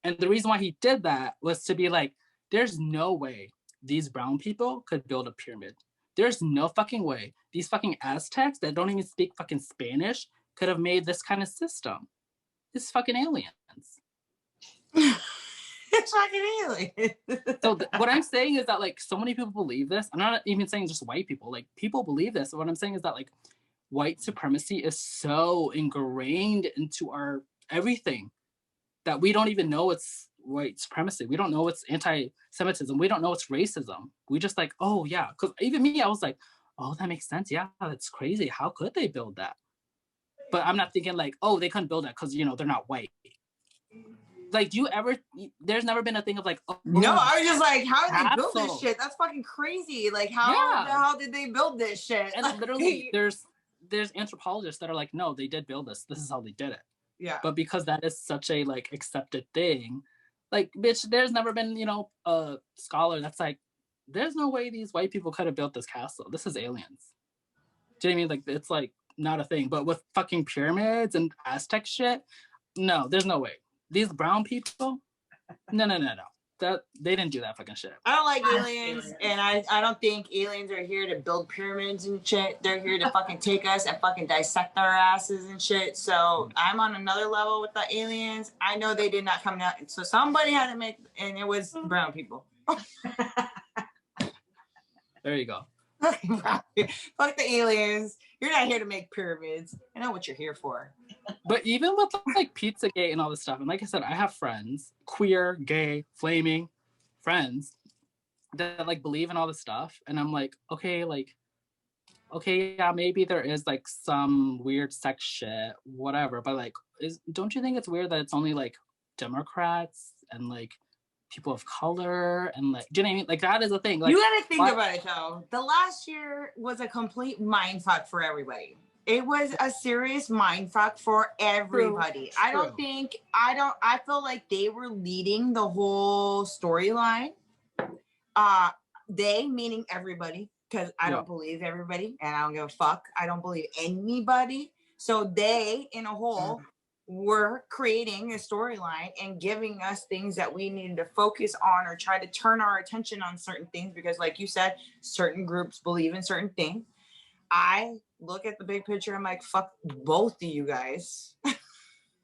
And the reason why he did that was to be like, there's no way these brown people could build a pyramid. There's no fucking way these fucking Aztecs that don't even speak fucking Spanish could have made this kind of system. It's fucking aliens. It's fucking aliens. So what I'm saying is that like so many people believe this. I'm not even saying just white people. Like people believe this. So what I'm saying is that like white supremacy is so ingrained into our everything that we don't even know it's white supremacy. We don't know it's anti-Semitism. We don't know it's racism. We just like, oh yeah. Because even me, I was like, oh, that makes sense. Yeah, that's crazy. How could they build that? But I'm not thinking like, oh, they couldn't build that because, you know, they're not white. Like, there's never been a thing of like, oh, no, I was just like, how did they build this shit? That's fucking crazy. Like, how the hell did they build this shit? And literally, there's anthropologists that are like, no, they did build this. This is how they did it. Yeah. But because that is such a like accepted thing, like, bitch, there's never been, you know, a scholar that's like, there's no way these white people could have built this castle. This is aliens. Do you know what I mean? Like, it's like not a thing. But with fucking pyramids and Aztec shit, no, there's no way. These brown people, no. That they didn't do that fucking shit. I don't like aliens, and I don't think aliens are here to build pyramids and shit. They're here to fucking take us and fucking dissect our asses and shit. So I'm on another level with the aliens. I know they did not come down. So somebody had to make, and it was brown people. There you go. Fuck the aliens. You're not here to make pyramids. I know what you're here for. But even with like Pizzagate and all this stuff, and like I said, I have friends, queer, gay, flaming friends that like believe in all this stuff. And I'm like, okay, yeah, maybe there is like some weird sex shit, whatever. But like, don't you think it's weird that it's only like Democrats and like people of color and like, do you know what I mean? Like that is a thing. Like, you gotta think about it though. The last year was a complete mindfuck for everybody. It was a serious mindfuck for everybody. True. I feel like they were leading the whole storyline. They meaning everybody, because I don't believe everybody and I don't give a fuck. I don't believe anybody. So they in a whole were creating a storyline and giving us things that we needed to focus on or try to turn our attention on certain things, because like you said, certain groups believe in certain things. I look at the big picture. I'm like, fuck both of you guys.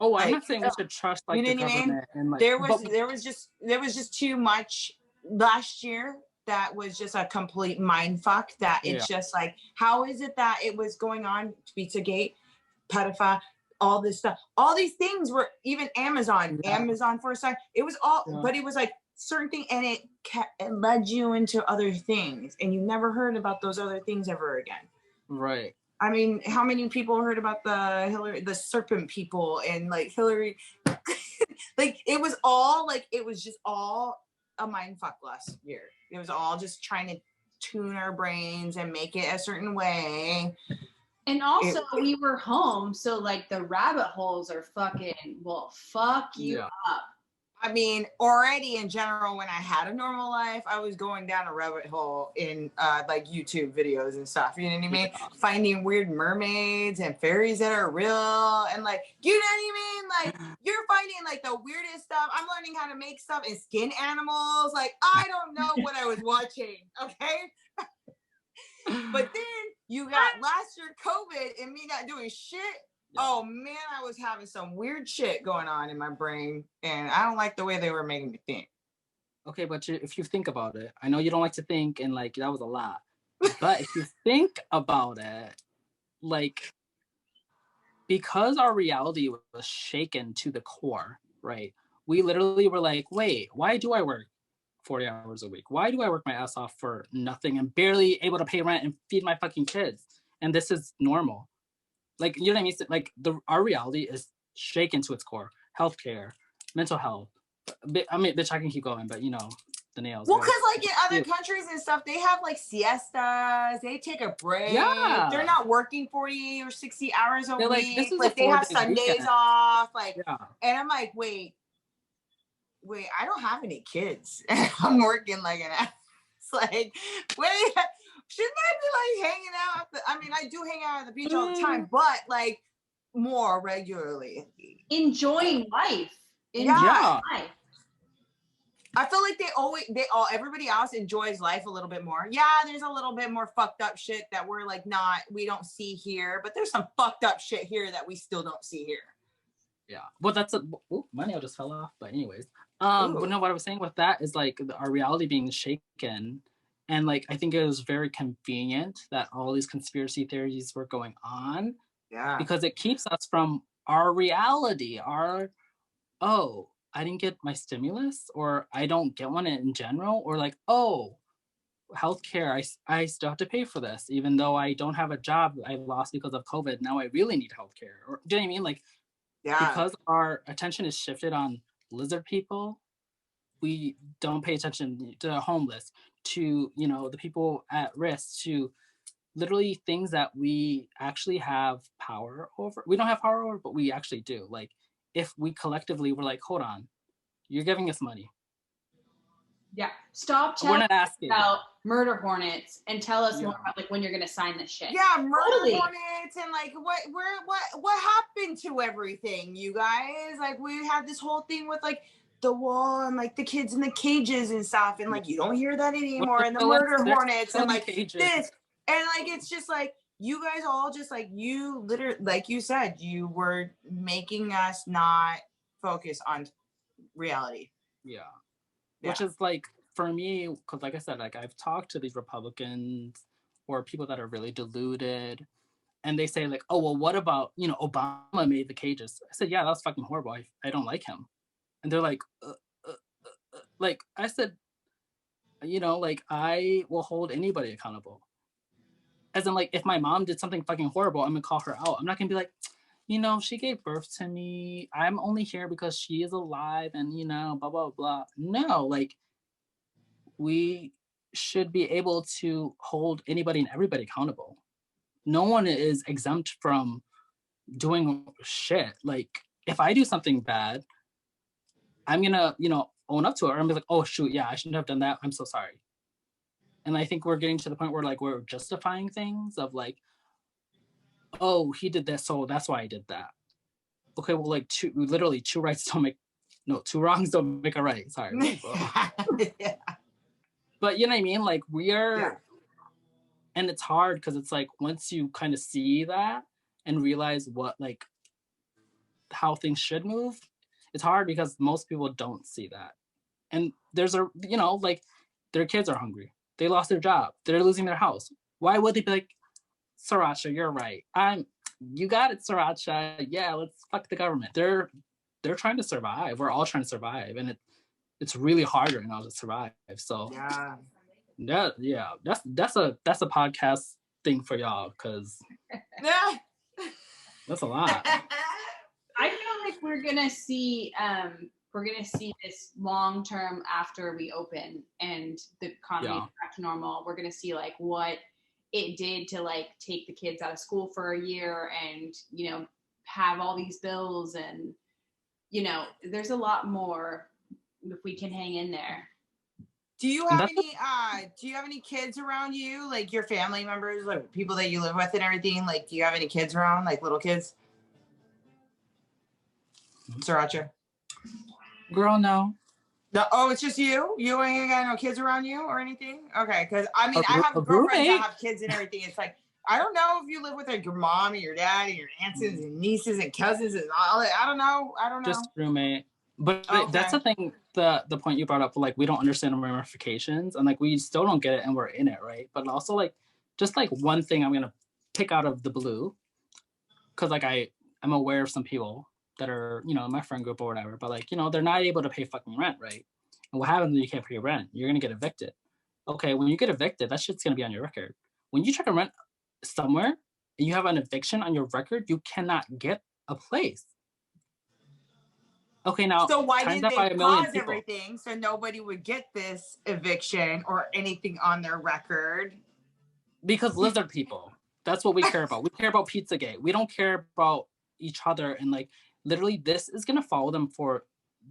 Oh, like, I'm not saying we should trust like the government. And like, there was just too much last year. That was just a complete mind fuck. That it's just like, how is it that it was going on? Pizzagate, pedophile, all this stuff. All these things were even Amazon for a second. It was all, but it was like certain thing, and it led you into other things, and you never heard about those other things ever again. Right. I mean, how many people heard about the serpent people and like Hillary? Like it was just all a mind fuck last year. It was all just trying to tune our brains and make it a certain way. And also we were home, so like the rabbit holes are fucking will fuck you up. I mean, already in general, when I had a normal life, I was going down a rabbit hole in like YouTube videos and stuff. You know what I mean? Yeah. Finding weird mermaids and fairies that are real, and like, you know what I mean? Like, you're finding like the weirdest stuff. I'm learning how to make stuff and skin animals. Like, I don't know what I was watching. Okay. But then you got last year COVID and me not doing shit. Yeah. Oh man, I was having some weird shit going on in my brain, and I don't like the way they were making me think. Okay, but if you think about it, I know you don't like to think, and like that was a lot. But if you think about it, like because our reality was shaken to the core, right? We literally were like, wait, why do I work 40 hours a week? Why do I work my ass off for nothing and barely able to pay rent and feed my fucking kids? And this is normal. Like, you know what I mean? Like, our reality is shaken to its core. Healthcare, mental health. I mean, bitch, I can keep going, but you know, the nails. Well, because like in other countries and stuff, they have like siestas. They take a break. Yeah. They're not working 40 or 60 hours a week. Like, this is like they have Sundays weekend off. Like, yeah. And I'm like, wait, I don't have any kids. I'm working like an ass. It's like, wait, shouldn't I be like hanging out? I mean, I do hang out at the beach all the time, but like more regularly. Enjoying life. Life. I feel like everybody else enjoys life a little bit more. Yeah, there's a little bit more fucked up shit that we don't see here, but there's some fucked up shit here that we still don't see here. Yeah, well, my nail just fell off. But anyways, but no, what I was saying with that is like our reality being shaken, and like I think it was very convenient that all these conspiracy theories were going on. Yeah, because it keeps us from our reality. I didn't get my stimulus, or I don't get one in general, or like, healthcare, I still have to pay for this, even though I don't have a job I lost because of COVID. Now I really need healthcare. Or do you know what I mean? Like, yeah, because our attention is shifted on lizard people, we don't pay attention to the homeless, to, you know, the people at risk, to literally things that we actually have power over. We don't have power over, but we actually do. Like, if we collectively were like, hold on, you're giving us money. Yeah. Stop telling us about murder hornets and tell us more about like when you're gonna sign this shit. Yeah, murder hornets and like what happened to everything, you guys? Like we had this whole thing with like the wall and like the kids in the cages and stuff, and like you don't hear that anymore. And the murder hornets and like this. And like it's just like you guys all just like you literally, like you said, you were making us not focus on reality. Yeah. Which is like, for me, because like I said, like I've talked to these Republicans or people that are really deluded, and they say like, oh, well, what about, you know, Obama made the cages? I said, yeah, that's fucking horrible. I don't like him. And they're like, like I said, you know, like I will hold anybody accountable. As in, like, if my mom did something fucking horrible, I'm gonna call her out. I'm not gonna be like, you know, she gave birth to me. I'm only here because she is alive and, you know, blah, blah, blah. No, like, we should be able to hold anybody and everybody accountable. No one is exempt from doing shit. Like, if I do something bad, I'm gonna, you know, own up to it. Or I'm gonna be like, oh, shoot, yeah, I shouldn't have done that. I'm so sorry. And I think we're getting to the point where, like, we're justifying things of, like, oh, he did this, so that's why I did that. Okay, well, like, two wrongs don't make a right. Sorry. Yeah. But you know what I mean? Like, and it's hard because it's like, once you kind of see that and realize what, like, how things should move, it's hard because most people don't see that. And there's you know, like, their kids are hungry. They lost their job. They're losing their house. Why would they be like, Siracha, you're right. You got it, Siracha. Yeah, let's fuck the government. They're trying to survive. We're all trying to survive. And it's really hard right now to survive. So that's a podcast thing for y'all, because that's a lot. I feel like we're gonna see this long term after we open and the economy is back to normal. We're gonna see like what it did to like take the kids out of school for a year and, you know, have all these bills, and, you know, there's a lot more if we can hang in there. Do you have any kids around you, like your family members, like people that you live with and everything? Like, do you have any kids around, like little kids? Siracha? Girl, no. No. Oh, it's just you? You ain't got no kids around you or anything? Okay, because I mean, I have girlfriends that have kids and everything. It's like, I don't know if you live with like your mom and your dad and your aunts and nieces and cousins and all that. I don't know. Just roommate. But that's the thing, the point you brought up, like, we don't understand the ramifications, and like we still don't get it, and we're in it, right? But also, like, just like one thing I'm gonna pick out of the blue, because like I'm aware of some people that are, you know, in my friend group or whatever, but like, you know, they're not able to pay fucking rent, right? And what happens when you can't pay rent? You're gonna get evicted. Okay, when you get evicted, that shit's gonna be on your record. When you try to rent somewhere and you have an eviction on your record, you cannot get a place. Okay, now, so why didn't they pause everything so nobody would get this eviction or anything on their record? Because lizard people. That's what we care about. We care about Pizzagate. We don't care about each other. And like, literally, this is going to follow them for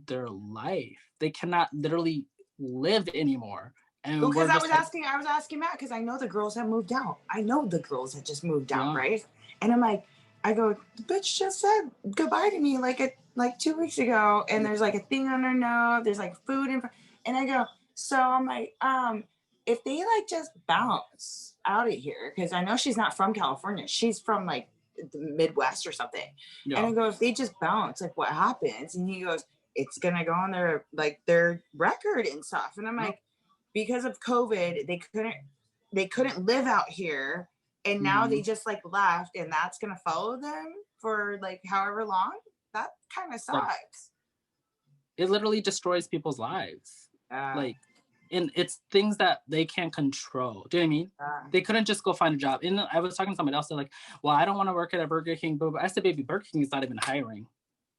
their life. They cannot literally live anymore. And because I was asking Matt, because I know the girls have moved out. I know the girls have just moved out, right? And I'm like, I go, the bitch just said goodbye to me like 2 weeks ago, and there's like a thing on her nose, there's like food and I go, so I'm like, if they like just bounce out of here, because I know she's not from California, she's from like the Midwest or something. And I go, if they just bounce, like what happens? And he goes, it's gonna go on their record and stuff. And I'm like, because of COVID, they couldn't live out here. And now they just like left, and that's gonna follow them for like however long. That kind of sucks. Like, it literally destroys people's lives. Like, and it's things that they can't control. Do you know what I mean? They couldn't just go find a job. And I was talking to somebody else. They're like, "Well, I don't want to work at a Burger King." But I said, "Baby, Burger King is not even hiring.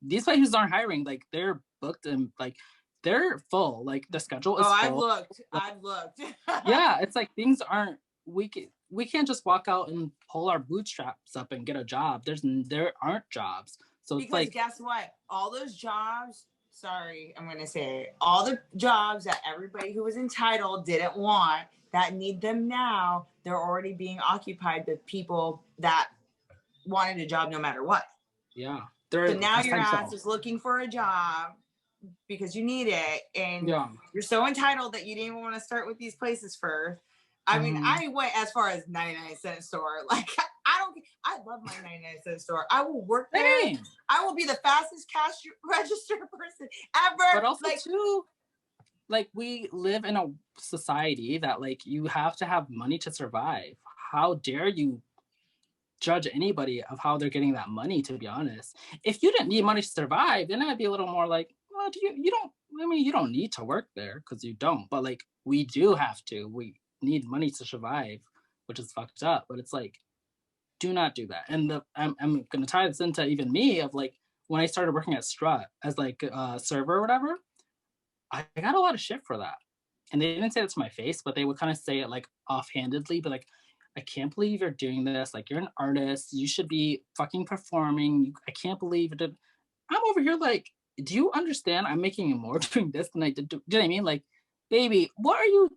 These places aren't hiring. Like, they're booked and like they're full. Like the schedule is full." I've looked. Yeah, it's like things aren't. We can't just walk out and pull our bootstraps up and get a job. There aren't jobs. So because it's like, guess what? All those jobs, sorry, I'm gonna say it, all the jobs that everybody who was entitled didn't want, that need them now, they're already being occupied with people that wanted a job no matter what. Yeah. So now your ass is looking for a job because you need it, and you're so entitled that you didn't even want to start with these places first. I mean, I went as far as 99-cent store. Like, I love my 99-cent store. I will work there. I will be the fastest cash register person ever. But also, too, like, we live in a society that, like, you have to have money to survive. How dare you judge anybody of how they're getting that money, to be honest? If you didn't need money to survive, then I'd be a little more like, well, you don't need to work there, because you don't. But, like, we do have to. We need money to survive, which is fucked up. But it's like, do not do that. And I'm gonna tie this into even me, of like, when I started working at Strut as like a server or whatever, I got a lot of shit for that. And they didn't say that to my face, but they would kind of say it like offhandedly, but like, I can't believe you're doing this. Like, you're an artist, you should be fucking performing. I can't believe it. I'm over here like, do you understand I'm making more doing this than I did? Do you know what I mean? Like, baby, what are you?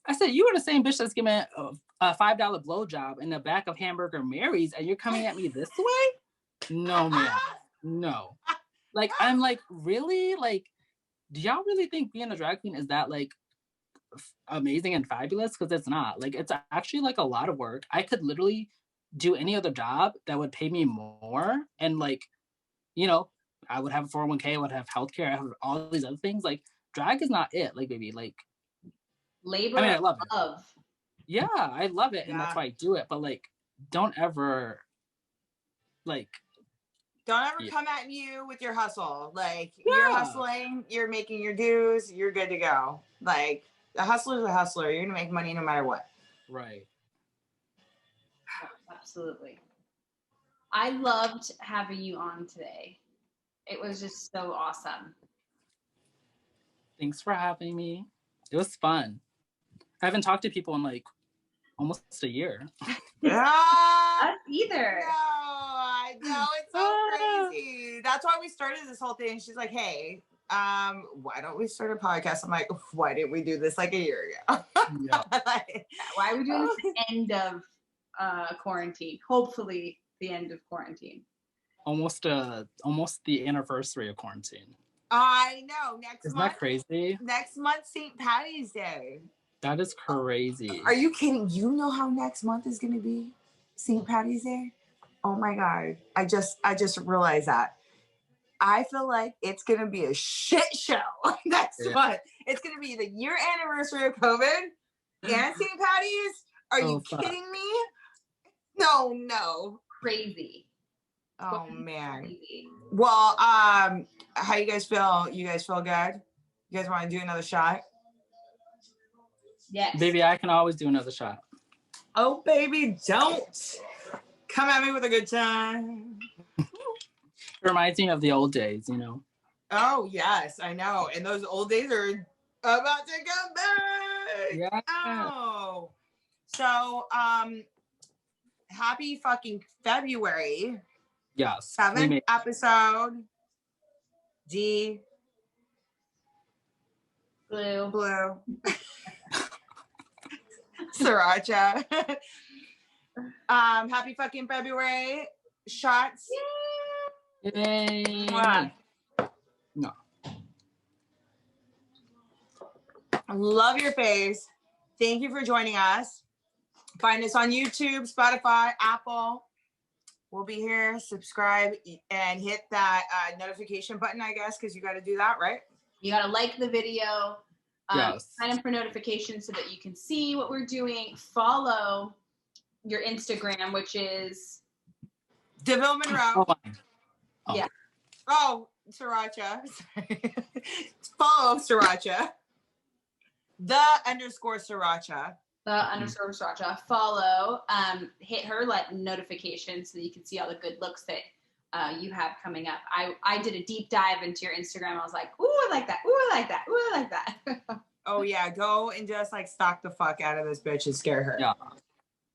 I said, you were the same bitch that's giving a $5 blowjob in the back of Hamburger Mary's, and you're coming at me this way? No, man. No. Like, I'm like, really? Like, do y'all really think being a drag queen is that like amazing and fabulous? Because it's not. Like, it's actually like a lot of work. I could literally do any other job that would pay me more, and like, you know, I would have a 401k, I would have healthcare, I have all these other things. Like, drag is not it. Like, baby, like, labor, I mean, I love it. Yeah, I love it, and that's why I do it. But like, don't ever like Don't ever come at you with your hustle. Like, you're hustling, you're making your dues, you're good to go. Like, a hustler's a hustler. You're gonna make money no matter what. Right. Absolutely. I loved having you on today. It was just so awesome. Thanks for having me. It was fun. I haven't talked to people in like almost a year. Us either. No, I know, it's so crazy. That's why we started this whole thing. She's like, hey, why don't we start a podcast? I'm like, why didn't we do this like a year ago? Yeah. Why are we doing this at the end of quarantine? Hopefully the end of quarantine. Almost the anniversary of quarantine. I know. Isn't that crazy? Next month, St. Patty's Day. That is crazy. Are you kidding? You know how next month is going to be? St. Patty's Day? Oh my God. I just realized that. I feel like it's going to be a shit show next month. It's going to be the year anniversary of COVID and St. Patty's. Are you kidding me? No. Crazy. Oh man. Crazy. Well, how you guys feel? You guys feel good? You guys want to do another shot? Yes. Baby, I can always do another shot. Oh, baby, don't. Come at me with a good time. It reminds me of the old days, you know? Oh, yes, I know. And those old days are about to come back. Yeah. Oh. So, happy fucking February. Yes. 7th episode. D. Blue. Siracha. Happy fucking February. Shots. Yay. No. Love your face. Thank you for joining us. Find us on YouTube, Spotify, Apple. We'll be here. Subscribe and hit that notification button, I guess, because you got to do that, right? You got to like the video. Yes. Sign up for notifications so that you can see what we're doing. Follow your Instagram, which is DeVille Monroe. Oh. Yeah. Oh, Siracha. Follow Siracha. _Siracha. _Siracha. Follow. Hit her notifications so that you can see all the good looks that you have coming up. I did a deep dive into your Instagram. I was like, ooh, I like that. Ooh, I like that. Ooh, I like that. Oh yeah, go and just like stalk the fuck out of this bitch and scare her. Yeah.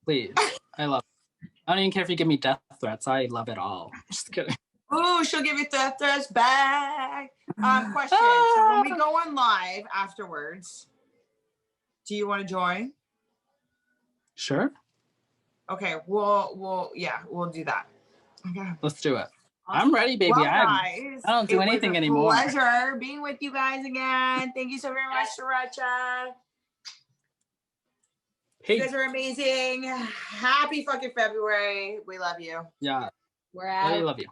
Please. I love it. I don't even care if you give me death threats. I love it all. Just kidding. Ooh, she'll give you death threats back. Question. So when we go on live afterwards, do you want to join? Sure. Okay, we'll do that. Okay. Let's do it. I'm ready, baby. Well, guys, I don't do anything anymore. Pleasure being with you guys again. Thank you so very much, Siracha. You guys are amazing. Happy fucking February. We love you. Yeah. We're out. I love you.